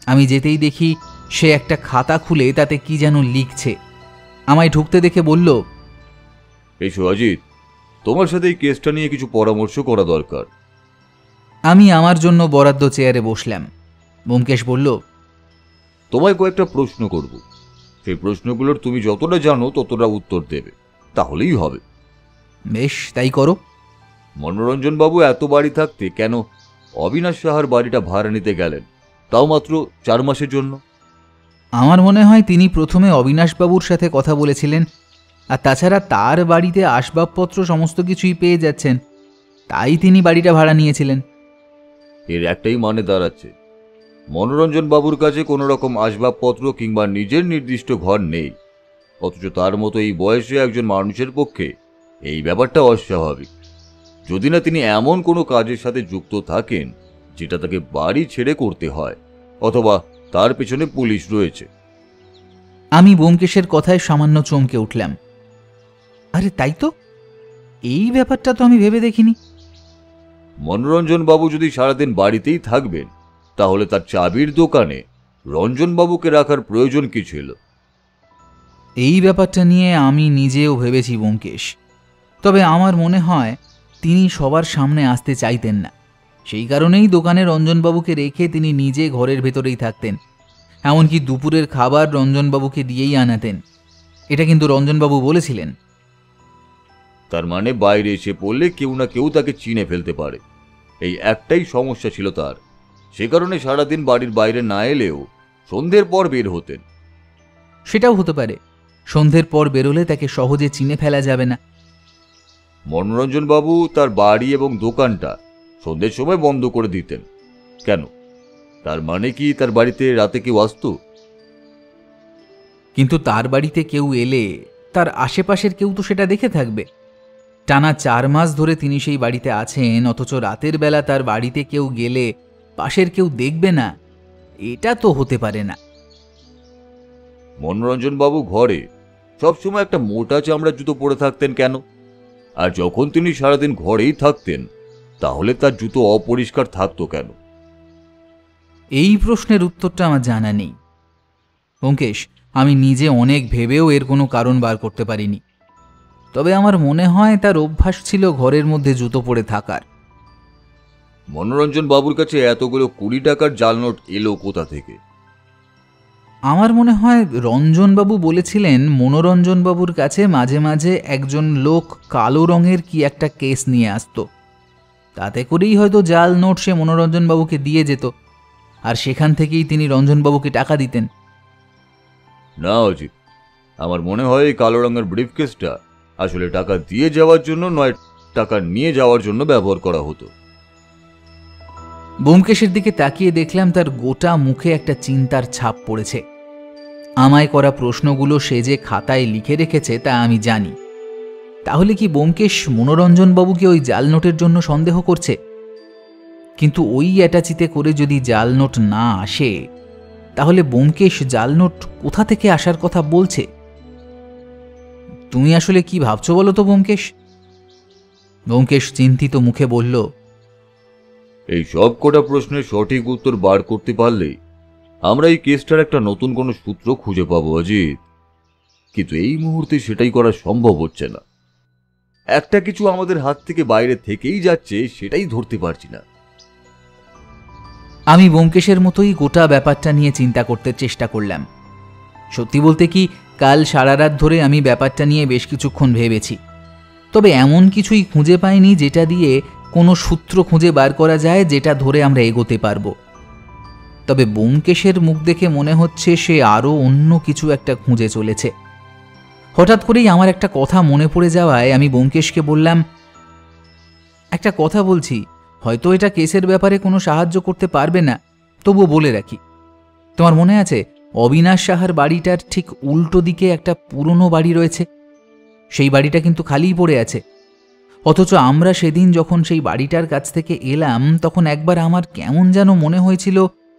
আমি যেতেই দেখি সে একটা খাতা খুলে তাতে কি যেন লিখছে। আমায় ঢুকতে দেখে বলল, এসো অজিত, তোমার সাথে এই কেসটা নিয়ে কিছু পরামর্শ করা দরকার। আমি আমার জন্য বরাদ্দ চেয়ারে বসলাম। ব্যোমকেশ বলল, তোমায় কয়েকটা প্রশ্ন করব, সেই প্রশ্নগুলোর তুমি যতটা জানো ততটা উত্তর দেবে, তাহলেই হবে। বেশ, তাই করো। মনোরঞ্জনবাবু এত বাড়ি থাকতে কেন অবিনাশ সাহার বাড়িটা ভাড়া নিতে গেলেন, তাও মাত্র 4 মাসের জন্য? আমার মনে হয় তিনি প্রথমে অবিনাশবাবুর সাথে কথা বলেছিলেন, আর তাছাড়া তার বাড়িতে আসবাবপত্র সমস্ত কিছুই পেয়ে যাচ্ছেন, তাই তিনি বাড়িটা ভাড়া নিয়েছিলেন। এর একটাই মানে দাঁড়াচ্ছে, মনোরঞ্জনবাবুর কাছে কোনো রকম আসবাবপত্র কিংবা নিজের নির্দিষ্ট ঘর নেই, অথচ তার মতো এই বয়সে একজন মানুষের পক্ষে এই ব্যাপারটা অস্বাভাবিক। যদি না তিনি এমন কোনো কাজের সাথে যুক্ত থাকেন যেটা তাকে বাড়ি ছেড়ে করতে হয়, অথবা তার পেছনে পুলিশ রয়েছে। আমি ব্যোমকেশের কথায় সামান্য চমকে উঠলাম। আরে তাই তো, এই ব্যাপারটা তো আমি ভেবে দেখিনি। মনোরঞ্জনবাবু যদি সারাদিন বাড়িতেই থাকবেন, তাহলে তার চাবির দোকানে রঞ্জনবাবুকে রাখার প্রয়োজন কি ছিল? এই ব্যাপারটা নিয়ে আমি নিজেও ভেবেছি ব্যোমকেশ, তবে আমার মনে হয় তিনি সবার সামনে আসতে চাইতেন না। সেই কারণেই দোকানে রঞ্জনবাবুকে রেখে তিনি নিজে ঘরের ভেতরেই থাকতেন। এমনকি দুপুরের খাবার রঞ্জনবাবুকে দিয়েই আনাতেন। এটা কিন্তু রঞ্জনবাবু বলেছিলেন। তার মানে বাইরে এসে পড়লে কেউ না কেউ তাকে চিনে ফেলতে পারে, এই একটাই সমস্যা ছিল তার। সে কারণে সারাদিন বাড়ির বাইরে না এলেও সন্ধ্যের পর বের হতেন। সেটাও হতে পারে, সন্ধ্যের পর বেরোলে তাকে সহজে চিনে ফেলা যাবে না। মনোরঞ্জন বাবু তার বাড়ি এবং দোকানটা সন্ধ্যের সময় বন্ধ করে দিতেন কেন? তার মানে কি তার বাড়িতে রাতে কেউ আসতো? কিন্তু তার বাড়িতে কেউ এলে তার আশেপাশের কেউ তো সেটা দেখে থাকবে। টানা 4 মাস ধরে তিনি সেই বাড়িতে আছেন, অথচ রাতের বেলা তার বাড়িতে কেউ গেলে পাশের কেউ দেখবে না, এটা তো হতে পারে না। মনোরঞ্জন বাবু ঘরে সবসময় একটা মোটা চামড়ার জুতো পরে থাকতেন কেন? আর যখন তিনি সারাদিন ঘরেই থাকতেন তাহলে তার জুতো অপরিষ্কার থাকতো কেন? এই প্রশ্নের উত্তরটা আমার জানা নেই ব্যোমকেশ। আমি নিজে অনেক ভেবেও এর কোনো কারণ বার করতে পারিনি। তবে আমার মনে হয় তার অভ্যাস ছিল ঘরের মধ্যে জুতো পরে থাকার। মনোরঞ্জন বাবুর কাছে এতগুলো 20 টাকার জাল নোট এলো কোথা থেকে? আমার মনে হয় রঞ্জনবাবু বলেছিলেন মনোরঞ্জনবাবুর কাছে মাঝে মাঝে একজন লোক কালো রঙের কি একটা কেস নিয়ে আসতো। তাতে করেই হয়তো জাল নোট সে মনোরঞ্জনবাবুকে দিয়ে যেত, আর সেখান থেকেই তিনি রঞ্জনবাবুকে টাকা দিতেন। না অজিত, আমার মনে হয় এই কালো রঙের ব্রিফকেসটা আসলে টাকা দিয়ে যাওয়ার জন্য নয়, টাকা নিয়ে যাওয়ার জন্য ব্যবহার করা হতো। ব্যোমকেশের দিকে তাকিয়ে দেখলাম তার গোটা মুখে একটা চিন্তার ছাপ পড়েছে। আমায় করা প্রশ্নগুলো সে যে খাতায় লিখে রেখেছে তা আমি জানি। তাহলে কি ব্যোমকেশ মনোরঞ্জনবাবুকে ওই জাল নোটের জন্য সন্দেহ করছে? কিন্তু ওই অ্যাটাচিতে করে যদি জাল নোট না আসে, তাহলে ব্যোমকেশ জাল নোট কোথা থেকে আসার কথা বলছে? তুমি আসলে কি ভাবছো বলো তো ব্যোমকেশ? ব্যোমকেশ চিন্তিত মুখে বলল, এই সব কটা প্রশ্নের সঠিক উত্তর বার করতে পারলেই আমরা এই কেসটার একটা নতুন কোনো সূত্র খুঁজে পাবো অজিত। কিন্তু এই মুহূর্তে সেটাই করা সম্ভব হচ্ছে না। একটা কিছু আমাদের হাত থেকে বাইরে থেকেই যাচ্ছে, সেটাই ধরতে পারছি না। আমি ব্যোমকেশের মতোই গোটা ব্যাপারটা নিয়ে চিন্তা করতে চেষ্টা করলাম। সত্যি বলতে কি, কাল সারা রাত ধরে আমি ব্যাপারটা নিয়ে বেশ কিছুক্ষণ ভেবেছি। তবে এমন কিছুই খুঁজে পাইনি যেটা দিয়ে কোনো সূত্র খুঁজে বার করা যায়, যেটা ধরে আমরা এগোতে পারবো। তবে ব্যোমকেশের মুখ দেখে মনে হচ্ছে সে আরও অন্য কিছু একটা খুঁজে চলেছে। হঠাৎ করেই আমার একটা কথা মনে পড়ে যাওয়ায় আমি ব্যোমকেশকে বললাম, একটা কথা বলছি, হয়তো এটা কেসের ব্যাপারে কোনো সাহায্য করতে পারবে না, তবুও বলে রাখি। তোমার মনে আছে অবিনাশ সাহার বাড়িটার ঠিক উল্টো দিকে একটা পুরনো বাড়ি রয়েছে? সেই বাড়িটা কিন্তু খালিই পড়ে আছে। অথচ আমরা সেদিন যখন সেই বাড়িটার কাছ থেকে এলাম, তখন একবার আমার কেমন যেন মনে হয়েছিল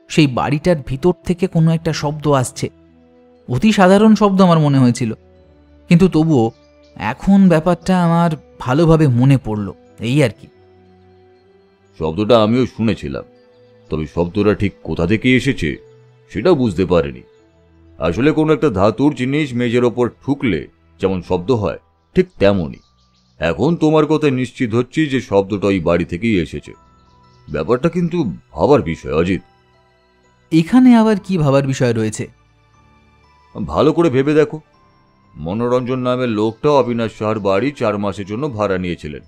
সেই বাড়িটার ভিতর থেকে কোনো একটা শব্দ আসছে। অতি সাধারণ শব্দ আমার মনে হয়েছিল, কিন্তু তবুও এখন ব্যাপারটা আমার ভালোভাবে মনে পড়ল, এই আর কি। শব্দটা আমিও শুনেছিলাম, তবে শব্দটা ঠিক কোথা থেকে এসেছে সেটা বুঝতে পারিনি। আসলে কোনো একটা ধাতুর জিনিস মেঝের ওপর ঠুকলে যেমন শব্দ হয়, ঠিক তেমনই। এখন তোমার কথায় নিশ্চিত হচ্ছি যে শব্দটা ওই বাড়ি থেকেই এসেছে। ব্যাপারটা কিন্তু ভাবার বিষয় অজিত। এখানে আবার কি ভাবার বিষয় রয়েছে? ভালো করে ভেবে দেখো, মনোরঞ্জন নামের লোকটা অবিনাশ সাহার বাড়ি 4 মাসের জন্য ভাড়া নিয়েছিলেন,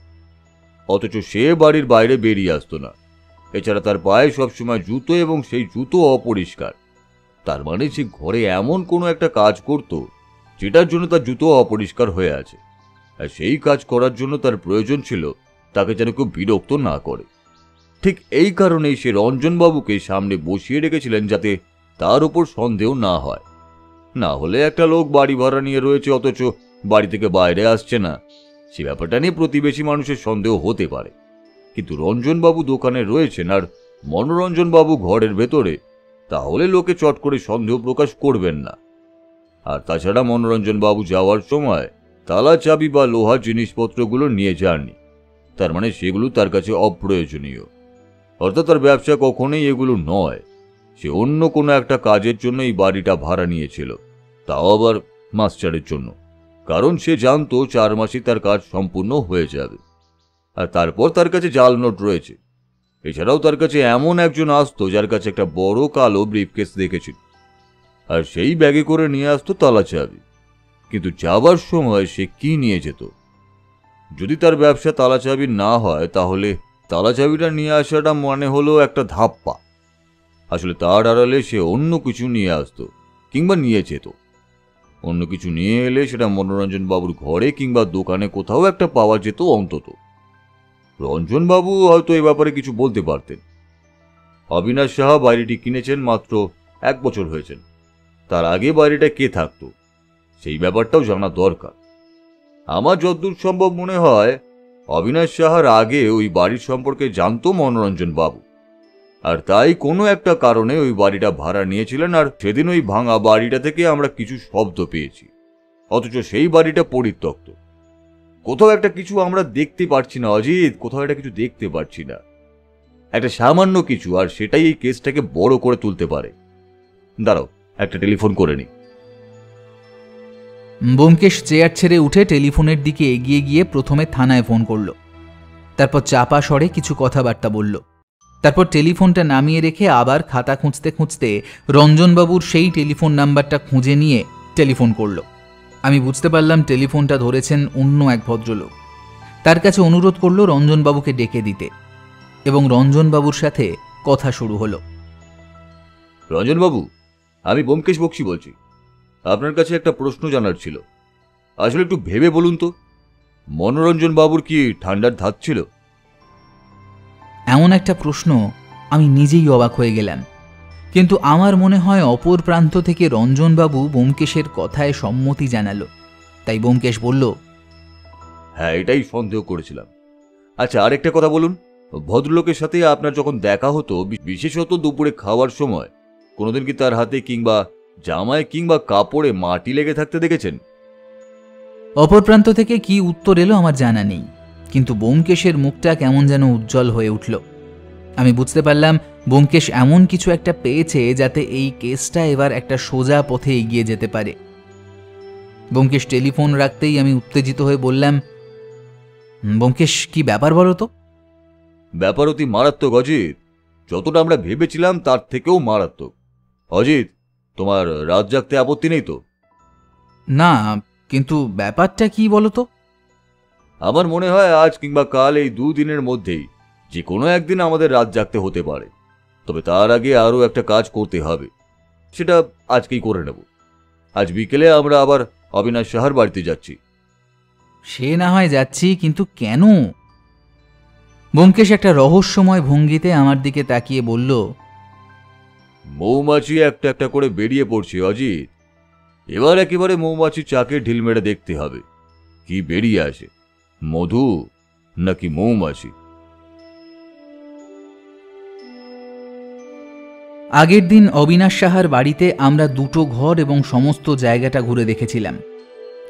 অথচ সে বাড়ির বাইরে বেরিয়ে আসতো না। এছাড়া তার পায়ে সবসময় জুতো, এবং সেই জুতো অপরিষ্কার। তার মানে সে ঘরে এমন কোনো একটা কাজ করত যেটার জন্য তার জুতো অপরিষ্কার হয়ে আছে, আর সেই কাজ করার জন্য তার প্রয়োজন ছিল তাকে যেন কেউ বিরক্ত না করে। ঠিক এই কারণেই সে রঞ্জনবাবুকে সামনে বসিয়ে রেখেছিলেন, যাতে তার উপর সন্দেহ না হয়। না হলে একটা লোক বাড়ি ভাড়া নিয়ে রয়েছে অথচ বাড়ি থেকে বাইরে আসছে না, সে ব্যাপারটা নিয়ে প্রতিবেশী মানুষের সন্দেহ হতে পারে। কিন্তু রঞ্জনবাবু দোকানে রয়েছেন আর মনোরঞ্জনবাবু ঘরের ভেতরে, তাহলে লোকে চট করে সন্দেহ প্রকাশ করবেন না। আর তাছাড়া মনোরঞ্জনবাবু যাওয়ার সময় তালা চাবি বা লোহার জিনিসপত্রগুলো নিয়ে যাননি, তার মানে সেগুলো তার কাছে অপ্রয়োজনীয়। অর্থাৎ তার ব্যবসা কখনোই এগুলো নয়, সে অন্য কোনো একটা কাজের জন্য এই বাড়িটা ভাড়া নিয়েছিল, তাও আবার মাস্টারের জন্য। কারণ সে জানতো 4 মাসে তার কাজ সম্পূর্ণ হয়ে যাবে। আর তারপর তার কাছে জাল নোট রয়েছে। এছাড়াও তার কাছে এমন একজন আসতো যার কাছে একটা বড় কালো ব্রিফকেস দেখেছিল। আর সেই ব্যাগে করে নিয়ে আসতো তালা চাবি। কিন্তু যাবার সময় সে কি নিয়ে যেত? যদি তার ব্যবসা তালা চাবি না হয় তাহলে তালা চাবিটা নিয়ে আসাটা মানে হলো একটা ধাপ্পা। আসলে তার আড়ালে সে অন্য কিছু নিয়ে আসতো কিংবা নিয়ে যেত। অন্য কিছু নিয়ে এলে সেটা মনোরঞ্জন বাবুর ঘরে কিংবা দোকানে কোথাও একটা পাওয়া যেত অন্তত। রঞ্জন বাবু হয়তো এ ব্যাপারে কিছু বলতে পারতেন। অবিনাশ সাহা বাড়িটি কিনেছেন মাত্র 1 বছর হয়েছেন। তার আগে বাড়িটা কে থাকতো সেই ব্যাপারটাও জানা দরকার। আমার যতদূর সম্ভব মনে হয় অবিনাশ সাহার আগে ওই বাড়ির সম্পর্কে জানতো মনোরঞ্জন বাবু, আর তাই কোনো একটা কারণে ওই বাড়িটা ভাড়া নিয়েছিলেন। আর সেদিন ওই ভাঙা বাড়িটা থেকে আমরা কিছু শব্দ পেয়েছি, অথচ সেই বাড়িটা পরিত্যক্ত। কোথাও একটা কিছু আমরা দেখতে পাচ্ছি না অজিত, কোথাও একটা কিছু দেখতে পাচ্ছি না, একটা সামান্য কিছু, আর সেটাই এই কেসটাকে বড় করে তুলতে পারে। দাঁড়াও, একটা টেলিফোন করে নি। ব্যোমকেশ চেয়ার ছেড়ে উঠে টেলিফোনের দিকে এগিয়ে গিয়ে প্রথমে থানায় ফোন করল। তারপর চাপা স্বরে কিছু কথাবার্তা বলল। তারপর টেলিফোনটা নামিয়ে রেখে আবার খাতা খুঁজতে খুঁজতে রঞ্জনবাবুর সেই টেলিফোন নাম্বারটা খুঁজে নিয়ে টেলিফোন করল। আমি বুঝতে পারলাম টেলিফোনটা ধরেছেন অন্য এক ভদ্রলোক। তার কাছে অনুরোধ করল রঞ্জনবাবুকে ডেকে দিতে, এবং রঞ্জনবাবুর সাথে কথা শুরু হলো। রঞ্জনবাবু, আমি ব্যোমকেশ বক্সি বলছি। আপনার কাছে একটা প্রশ্ন জানার ছিল। আসলে একটু ভেবে বলুন তো, মনোরঞ্জন বাবুর কি ঠান্ডার ধাত ছিল? এমন একটা প্রশ্ন আমি নিজেই অবাক হয়ে গেলাম, কিন্তু আমার মনে হয় অপর প্রান্ত থেকে রঞ্জনবাবু ব্যোমকেশের কথায় সম্মতি জানালো। তাই ব্যোমকেশ বলল, হ্যাঁ, এটাই সন্দেহ করেছিলাম। আচ্ছা, আরেকটা কথা বলুন, ভদ্রলোকের সাথে আপনার যখন দেখা হতো, বিশেষত দুপুরে খাওয়ার সময়, কোনোদিন কি তার হাতে কিংবা জামায় কিংবা কাপড়ে মাটি লেগে থাকতে দেখেছেন? অপর প্রান্ত থেকে কি উত্তর এলো আমার জানা নেই, কিন্তু ব্যোমকেশের মুখটা কেমন যেন উজ্জ্বল হয়ে উঠল। আমি বুঝতে পারলাম ব্যোমকেশ এমন কিছু একটা পেয়েছে যাতে এই কেসটা এবার একটা সোজা পথে এগিয়ে যেতে পারে। ব্যোমকেশ টেলিফোন রাখতেই আমি উত্তেজিত হয়ে বললাম, ব্যোমকেশ, কি ব্যাপার বলো তো? ব্যাপার অতি মারাত্মক অজিত, যতটা আমরা ভেবেছিলাম তার থেকেও মারাত্মক। অজিত, তোমার রাত জাগতে আপত্তি নেই তো? না, কিন্তু ব্যাপারটা কি বলো তো? আমার মনে হয় আজ কিংবা কাল, এই 2 দিনের মধ্যেই যে কোনো একদিন আমাদের রাত জাগতে হতে পারে। তবে তার আগে আরও একটা কাজ করতে হবে, সেটা আজকেই করে নেব। আজ বিকেলে আমরা আবার অবিনাশ সাহার বাড়িতে যাচ্ছি। সে না হয় যাচ্ছি, কিন্তু কেন? ব্যোমকেশ একটা রহস্যময় ভঙ্গিতে আমার দিকে তাকিয়ে বলল, মৌমাছি একটা একটা করে বেরিয়ে পড়ছে অজিত। এবার একেবারে মৌমাছির চাকে ঢিল মেরে দেখতে হবে কি বেরিয়ে আসে, মধু নাকি মৌমাছি। আগের দিন অবিনাশ সাহার বাড়িতে আমরা 2টো ঘর এবং সমস্ত জায়গাটা ঘুরে দেখেছিলাম,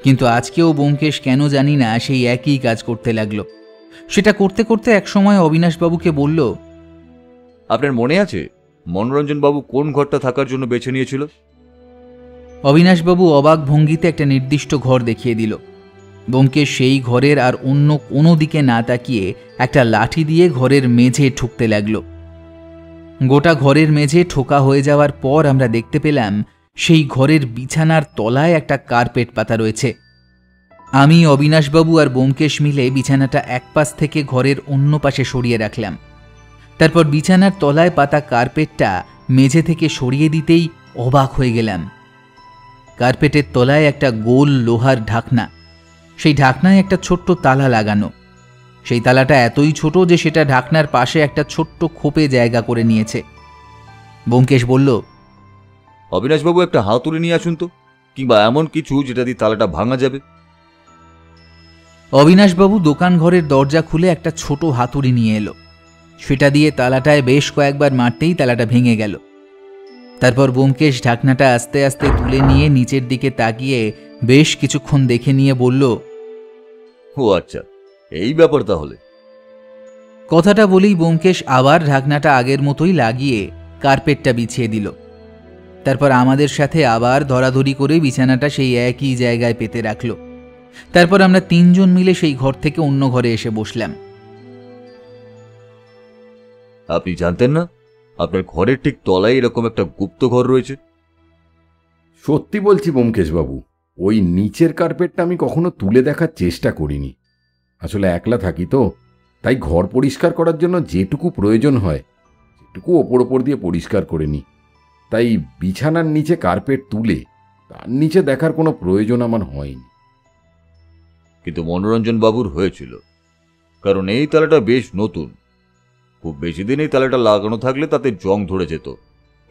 কিন্তু আজকেও ব্যোমকেশ কেন জানি না সেই একই কাজ করতে লাগলো। সেটা করতে করতে একসময় অবিনাশবাবুকে বলল, আপনার মনে আছে মনোরঞ্জন বাবু কোন ঘরটা থাকার জন্য বেছে নিয়েছিল? অবিনাশবাবু অবাক ভঙ্গিতে একটা নির্দিষ্ট ঘর দেখিয়ে দিল। ব্যোমকেশ সেই ঘরের আর অন্য কোনো দিকে না তাকিয়ে একটা লাঠি দিয়ে ঘরের মেঝে ঠুকতে লাগলো। গোটা ঘরের মেঝে ঠোকা হয়ে যাওয়ার পর আমরা দেখতে পেলাম সেই ঘরের বিছানার তলায় একটা কার্পেট পাতা রয়েছে। আমি, অবিনাশবাবু আর ব্যোমকেশ মিলে বিছানাটা এক পাশ থেকে ঘরের অন্য পাশে সরিয়ে রাখলাম। তারপর বিছানার তলায় পাতা কার্পেটটা মেঝে থেকে সরিয়ে দিতেই অবাক হয়ে গেলাম। কার্পেটের তলায় একটা গোল লোহার ঢাকনা, সেই ঢাকনায় একটা ছোট্ট তালা লাগানো। সেই তালাটা এতই ছোট যে সেটা ঢাকনার পাশে একটা ছোট্ট খোপে জায়গা করে নিয়েছে। ব্যোমকেশ বলল, অবিনাশবাবু একটা হাতুড়ি নিয়ে আসুন তো, কিংবা এমন কিছু যেটা দিয়ে তালাটা ভাঙা যাবে। অবিনাশবাবু দোকান ঘরের দরজা খুলে একটা ছোট হাতুড়ি নিয়ে এলো। সেটা দিয়ে তালাটায় বেশ কয়েকবার মারতেই তালাটা ভেঙে গেল। তারপর ব্যোমকেশ ঢাকনাটা আস্তে আস্তে তুলে নিয়ে নিচের দিকে তাকিয়ে বেশ কিছুক্ষণ দেখে নিয়ে বলল, ও আচ্ছা, এই ব্যাপার তাহলে। কথাটা বলেই ব্যোমকেশ আবার ঢাকনাটা আগের মতোই লাগিয়ে কার্পেটটা বিছিয়ে দিল। তারপর আমাদের সাথে আবার ধরাধরি করে বিছানাটা সেই একই জায়গায় পেতে রাখল। তারপর আমরা 3 জন মিলে সেই ঘর থেকে অন্য ঘরে এসে বসলাম। আপনি জানতেন না আপনার ঘরের ঠিক তলায় এরকম একটা গুপ্ত ঘর রয়েছে? সত্যি বলছি ব্যোমকেশবাবু, ওই নিচের কার্পেটটা আমি কখনো তুলে দেখার চেষ্টা করিনি। আসলে একলা থাকি তো, তাই ঘর পরিষ্কার করার জন্য যেটুকু প্রয়োজন হয় সেটুকু ওপর দিয়ে পরিষ্কার করে নিই। তাই বিছানার নিচে কার্পেট তুলে তার নিচে দেখার কোনো প্রয়োজন আমার হয়নি। কিন্তু মনোরঞ্জন বাবুর হয়েছিল, কারণ এই তালাটা বেশ নতুন। খুব বেশি দিন এই তালাটা লাগানো থাকলে তাতে জং ধরে যেত,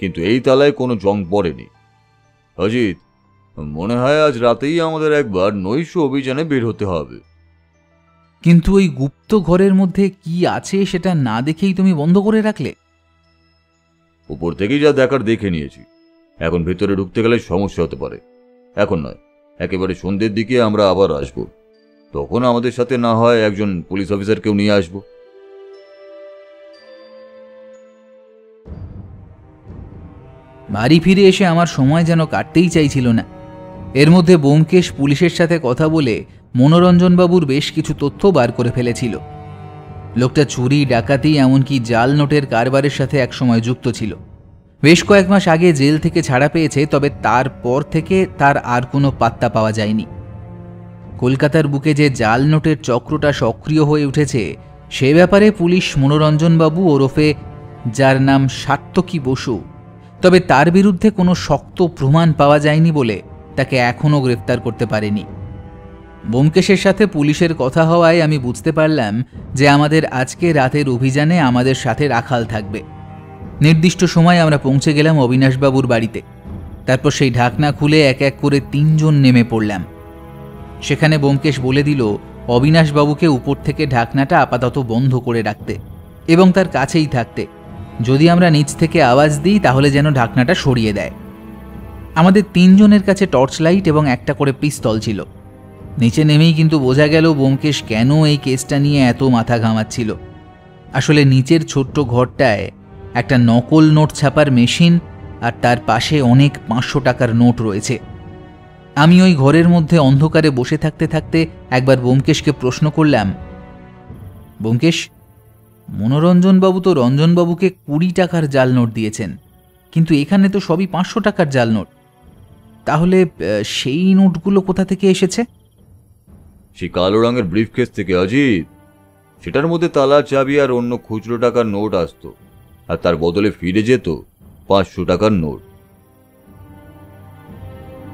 কিন্তু এই তালায় কোনো জং পড়েনি। অজিত, মনে হয় আজ রাতেই আমাদের একবার নৈশ অভিযানে বের হতে হবে। কিন্তু ওই গুপ্ত ঘরের মধ্যে কি আছে সেটা না দেখেই তুমি বন্ধ করে রাখলে? উপর থেকেই যা দেখার দেখে নিয়েছি। এখন ভিতরে ঢুকতে গেলে সমস্যা হতে পারে। এখন নয়, একেবারে সন্ধ্যের দিকে আমরা আবার আসব। তখন আমাদের সাথে না হয় একজন পুলিশ অফিসারকেও নিয়ে আসব। বাড়ি ফিরে এসে আমার সময় যেন কাটতেই চাইছিল না। এর মধ্যে ব্যোমকেশ পুলিশের সাথে কথা বলে মনোরঞ্জনবাবুর বেশ কিছু তথ্য বার করে ফেলেছিল। লোকটা চুরি, ডাকাতি, এমনকি জাল নোটের কারবারের সাথে একসময় যুক্ত ছিল। বেশ কয়েক মাস আগে জেল থেকে ছাড়া পেয়েছে, তবে তারপর থেকে তার আর কোনো পাত্তা পাওয়া যায়নি। কলকাতার বুকে যে জাল নোটের চক্রটা সক্রিয় হয়ে উঠেছে সে ব্যাপারে পুলিশ মনোরঞ্জনবাবু ওরফে, যার নাম সাত্তকী বসু, তবে তার বিরুদ্ধে কোনো শক্ত প্রমাণ পাওয়া যায়নি বলে তাকে এখনও গ্রেফতার করতে পারেনি। ব্যোমকেশের সাথে পুলিশের কথা হওয়ায় আমি বুঝতে পারলাম যে আমাদের আজকে রাতের অভিযানে আমাদের সাথে রাখাল থাকবে। নির্দিষ্ট সময় আমরা পৌঁছে গেলাম অবিনাশবাবুর বাড়িতে। তারপর সেই ঢাকনা খুলে এক এক করে 3 জন নেমে পড়লাম। সেখানে ব্যোমকেশ বলে দিল অবিনাশবাবুকে উপর থেকে ঢাকনাটা আপাতত বন্ধ করে রাখতে এবং তার কাছেই থাকতে। যদি আমরা নিচ থেকে আওয়াজ দিই তাহলে যেন ঢাকনাটা সরিয়ে দেয়। আমাদের 3 জনের কাছে টর্চ লাইট এবং একটা করে পিস্তল ছিল। নিচে নেমেই কিন্তু বোঝা গেল ব্যোমকেশ কেন এই কেসটা নিয়ে এত মাথা ঘামাচ্ছিল। আসলে নিচের ছোট্ট ঘরটায় একটা নকল নোট ছাপার মেশিন আর তার পাশে অনেক 500 টাকার নোট রয়েছে। আমি ওই ঘরের মধ্যে অন্ধকারে বসে থাকতে থাকতে একবার ব্যোমকেশকে প্রশ্ন করলাম, ব্যোমকেশ, মনোরঞ্জনবাবু তো রঞ্জনবাবুকে 20 টাকার জাল নোট দিয়েছেন, কিন্তু এখানে তো সবই 500 টাকার জাল নোট। তাহলে সেই নোটগুলো কোথা থেকে এসেছে? সেই কালো রঙের ব্রিফকেস থেকে অজিত। সেটার মধ্যে তালা, চাবি আর অন্য খুচরো টাকার নোট আসতো, আর তার বদলে ফিরে যেত 500 টাকার নোট।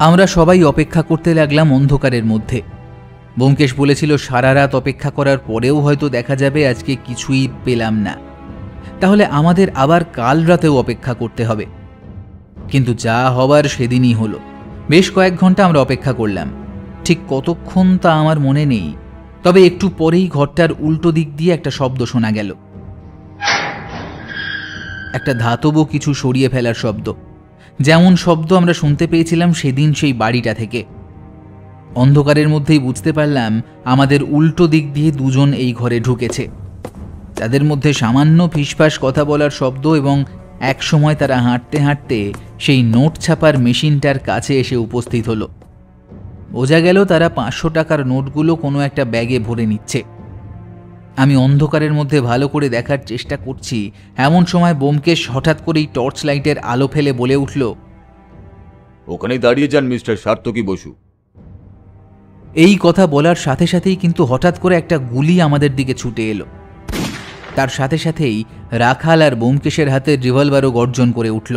আমরা সবাই অপেক্ষা করতে লাগলাম অন্ধকারের মধ্যে। ব্যোমকেশ বলেছিল সারা রাত অপেক্ষা করার পরেও হয়তো দেখা যাবে আজকে কিছুই পেলাম না, তাহলে আমাদের আবার কাল রাতেও অপেক্ষা করতে হবে। কিন্তু যা হবার সেদিনই হলো। বেশ কয়েক ঘন্টা আমরা অপেক্ষা করলাম। ঠিক কতক্ষণ তা আমার মনে নেই, তবে একটু পরেই ঘরটার উল্টো দিক দিয়ে একটা শব্দ শোনা গেল। একটা ধাতব কিছু সরিয়ে ফেলার শব্দ, যেমন শব্দ আমরা শুনতে পেয়েছিলাম সেদিন সেই বাড়িটা থেকে। অন্ধকারের মধ্যেই বুঝতে পারলাম আমাদের উল্টো দিক দিয়ে 2 জন এই ঘরে ঢুকেছে। তাদের মধ্যে সামান্য ফিসফাস কথা বলার শব্দ এবং এক সময় তারা হাঁটতে হাঁটতে সেই নোট ছাপার মেশিনটার কাছে এসে উপস্থিত হলো। বোঝা গেল তারা 500 টাকার নোটগুলো কোনো একটা ব্যাগে ভরে নিচ্ছে। আমি অন্ধকারের মধ্যে ভালো করে দেখার চেষ্টা করছি, এমন সময় ব্যোমকেশ হঠাৎ করেই টর্চ লাইটের আলো ফেলে বলে উঠল, ওখানেই দাঁড়িয়ে যান মিস্টার সাত্তকী বসু। এই কথা বলার সাথে সাথেই কিন্তু হঠাৎ করে একটা গুলি আমাদের দিকে ছুটে এলো। তার সাথে সাথেই রাখাল আর ব্যোমকেশের হাতের রিভলভারও গর্জন করে উঠল।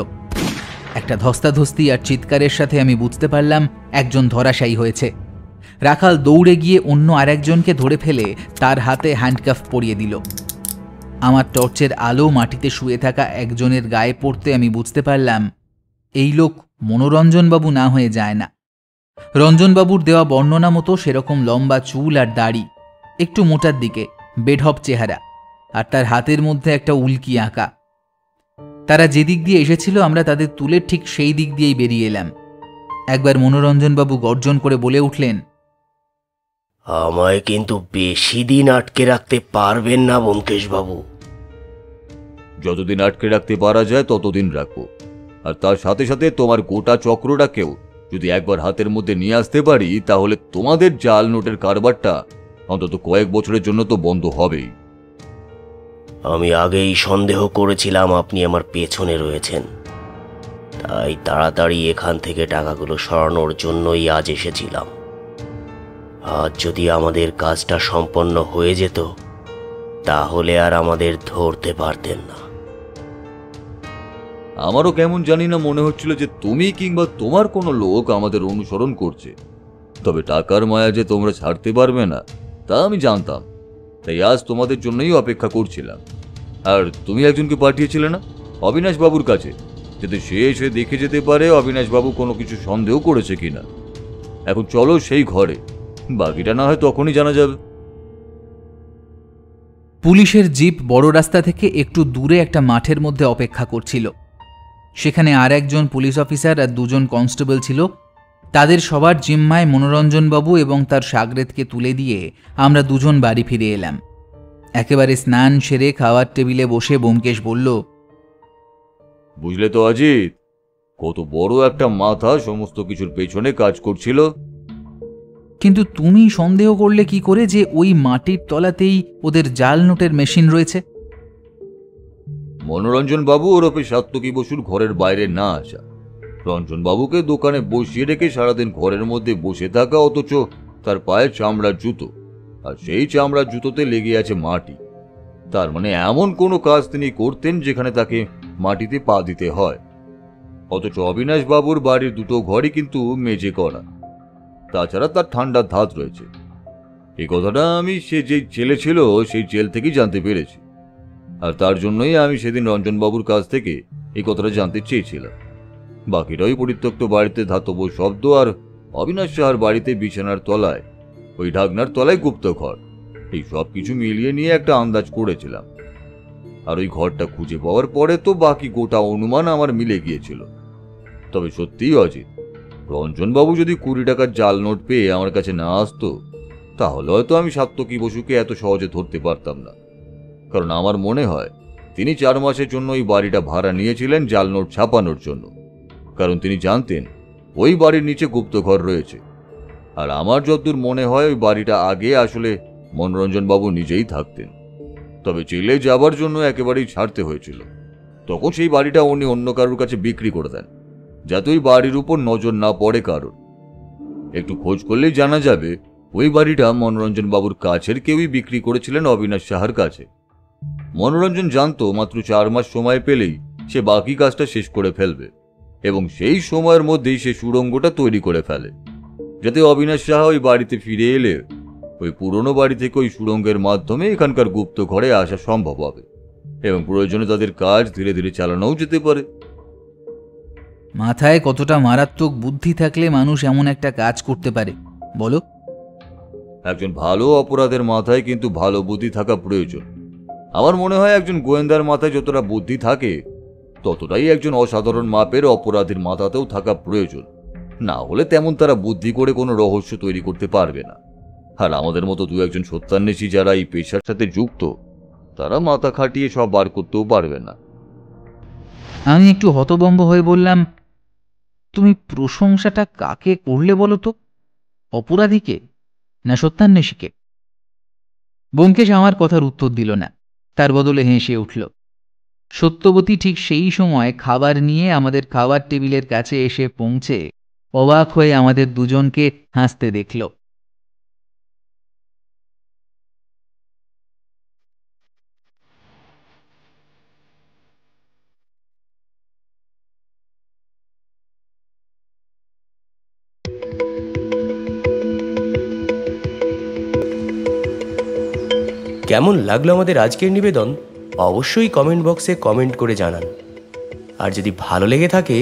একটা ধস্তাধস্তি আর চিৎকারের সাথে আমি বুঝতে পারলাম একজন ধরাশায়ী হয়েছে। রাখাল দৌড়ে গিয়ে অন্য আরেকজনকে ধরে ফেলে তার হাতে হ্যান্ডকাফ পরিয়ে দিল। আমার টর্চের আলো মাটিতে শুয়ে থাকা একজনের গায়ে পড়তে আমি বুঝতে পারলাম এই লোক মনোরঞ্জনবাবু না হয়ে যায় না। রঞ্জনবাবুর দেওয়া বর্ণনা মতো সেরকম লম্বা চুল আর দাড়ি, একটু মোটার দিকে, বেঢপ চেহারা, আর তার হাতের মধ্যে একটা উল্কি আঁকা। তারা যেদিক দিয়ে এসেছিল আমরা তাদের তুলে ঠিক সেই দিক দিয়েই বেরিয়ে এলাম। একবার মনোরঞ্জনবাবু গর্জন করে বলে উঠলেন, আমায় কিন্তু বেশি দিন আটকে রাখতে পারবেন না ব্যোমকেশবাবু। যতদিন আটকে রাখতে পারা যায় ততদিন রাখবো, আর তার সাথে সাথে তোমার গোটা চক্রটাকেও যদি একবার হাতের মধ্যে নিয়ে আসতে পারি তাহলে তোমাদের জাল নোটের কারবারটা অন্তত কয়েক বছরের জন্য তো বন্ধ হবেই। আমি আগেই সন্দেহ করেছিলাম আপনি আমার পেছনে রয়েছেন, তাই তাড়াতাড়ি এখান থেকে টাকাগুলো সরানোর জন্যই আজ এসেছিলাম। আজ যদি আমাদের কাজটা সম্পন্ন হয়ে যেত তাহলে আর আমাদের ধরতে পারতেন না। আমারও কেমন জানি না মনে হচ্ছিল যে তুমি কিংবা তোমার কোনো লোক আমাদের অনুসরণ করছে, তবে টাকার মায়া যে তোমরা ছাড়তে পারবে না তা আমি জানতাম, তাই আজ তোমাদের জন্যই অপেক্ষা করছিলাম। আর তুমি একজনকে পাঠিয়েছিলে না অবিনাশ বাবুর কাছে, যাতে সে এসে দেখে যেতে পারে অবিনাশ বাবু কোনো কিছু সন্দেহ করেছে কিনা। এখন চলো সেই ঘরে, বাকিটা না হয় তখনই জানা যাবে। পুলিশের জিপ বড় রাস্তা থেকে একটু দূরে একটা মাঠের মধ্যে অপেক্ষা করছিল। সেখানে আর একজন পুলিশ অফিসার আর দুজন কনস্টেবল ছিল। তাদের সবার জিম্মায় মনোরঞ্জনবাবু এবং তার সাগরেদকে তুলে দিয়ে আমরা দুজন বাড়ি ফিরে এলাম। একেবারে স্নান সেরে খাওয়ার টেবিলে বসে ব্যোমকেশ বলল, বুঝলে তো অজিত, কত বড় একটা মাথা সমস্ত কিছুর পেছনে কাজ করছিল। কিন্তু তুমি সন্দেহ করলে কি করে যে ওই মাটির তলাতেই ওদের জাল নোটের মেশিন রয়েছে? মনোরঞ্জন বাবু ওরফে সাত্তকী বসুর ঘরের বাইরে না আসা, রঞ্জন বাবুকে দোকানে বসিয়ে রেখে সারাদিন ঘরের মধ্যে বসে থাকা, অথচ তার পায়ে চামড়ার জুতো, আর সেই চামড়ার জুতোতে লেগে আছে মাটি। তার মানে এমন কোনো কাজ তিনি করতেন যেখানে তাকে মাটিতে পা দিতে হয়। অথচ অবিনাশ বাবুর বাড়ির দুটো ঘরই কিন্তু মেঝে করা, তাছাড়া তার ঠান্ডার ধাত রয়েছে। এই কথাটা আমি সে যে জেলে ছিল সেই জেল থেকেই জানতে পেরেছি, আর তার জন্যই আমি সেদিন রঞ্জনবাবুর কাছ থেকে এই কথাটা জানতে চেয়েছিলাম। বাকিটাই পরিত্যক্ত বাড়িতে ধাতব শব্দ, আর অবিনাশ সাহার বাড়িতে বিছানার তলায়, ওই ঢাকনার তলায় গুপ্তঘর, এই সব কিছু মিলিয়ে নিয়ে একটা আন্দাজ করেছিলাম। আর ওই ঘরটা খুঁজে পাওয়ার পরে তো বাকি গোটা অনুমান আমার মিলে গিয়েছিল। তবে সত্যিই অজিত, রঞ্জনবাবু যদি 20 টাকার জাল নোট পেয়ে আমার কাছে না আসতো, তাহলে হয়তো আমি সাত্তকী বসুকে এত সহজে ধরতে পারতাম না। কারণ আমার মনে হয় তিনি 4 মাসের জন্য ওই বাড়িটা ভাড়া নিয়েছিলেন জাল নোট ছাপানোর জন্য, কারণ তিনি জানতেন ওই বাড়ির নিচে গুপ্তঘর রয়েছে। আর আমার যতদূর মনে হয় ওই বাড়িটা আগে আসলে মনোরঞ্জনবাবু নিজেই থাকতেন, তবে জেলে যাবার জন্য একেবারেই ছাড়তে হয়েছিল। তখন সেই বাড়িটা উনি অন্য কারোর কাছে বিক্রি করে দেন, যাতে ওই বাড়ির উপর নজর না পড়ে কারোর। একটু খোঁজ করলেই জানা যাবে ওই বাড়িটা মনোরঞ্জন বাবুর কাছের কেউই বিক্রি করেছিলেন অবিনাশ সাহার কাছে। মনোরঞ্জন জানতো মাত্র 4 মাস সময় পেলেই সে বাকি কাজটা শেষ করে ফেলবে, এবং সেই সময়ের মধ্যেই সে সুড়ঙ্গটা তৈরি করে ফেলে, যাতে অবিনাশ সাহা ওই বাড়িতে ফিরে এলে ওই পুরনো বাড়ি থেকে ওই সুড়ঙ্গের মাধ্যমে এখানকার গুপ্ত ঘরে আসা সম্ভব হবে, এবং প্রয়োজনে তাদের কাজ ধীরে ধীরে চালানোও যেতে পারে। মাথায় কতটা মারাত্মক বুদ্ধি থাকলে মানুষ এমন একটা কাজ করতে পারে বলো? একজন ভালো অপরাধের মাথায় কিন্তু ভালো বুদ্ধি থাকা প্রয়োজন। আমার মনে হয় একজন গোয়েন্দার মাথায় যতটা বুদ্ধি থাকে, ততটাই একজন অসাধারণ মাপের অপরাধীর মাথাতেও থাকা প্রয়োজন। না হলে তেমন তারা বুদ্ধি করে কোনো রহস্য তৈরি করতে পারবে না। আর আমাদের মতো 2-1 সত্যান্বেষী যারা এই পেশার সাথে যুক্ত, তারা মাথা খাটিয়ে সব বার করতেও পারবে না। আমি একটু হতভম্ব হয়ে বললাম, তুমি প্রশংসাটা কাকে করলে বলো তো? অপরাধীকে না সত্যান্বেষীকে? ব্যোমকেশ আমার কথার উত্তর দিল না, তার বদলে হেসে উঠল। সত্যবতী ঠিক সেই সময় খাবার নিয়ে আমাদের খাবার টেবিলের কাছে এসে পৌঁছে অবাক হয়ে আমাদের দুজনকে হাসতে দেখল। কেমন লাগলো আমাদের আজকের নিবেদন অবশ্যই কমেন্ট বক্সে কমেন্ট করে জানান। আর যদি ভালো লেগে থাকে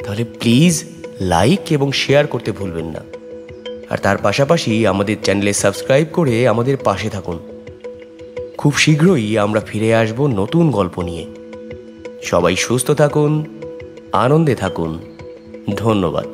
তাহলে প্লিজ লাইক এবং শেয়ার করতে ভুলবেন না। আর তার পাশাপাশি আমাদের চ্যানেলে সাবস্ক্রাইব করে আমাদের পাশে থাকুন। খুব শীঘ্রই আমরা ফিরে আসব নতুন গল্প নিয়ে। সবাই সুস্থ থাকুন, আনন্দে থাকুন। ধন্যবাদ।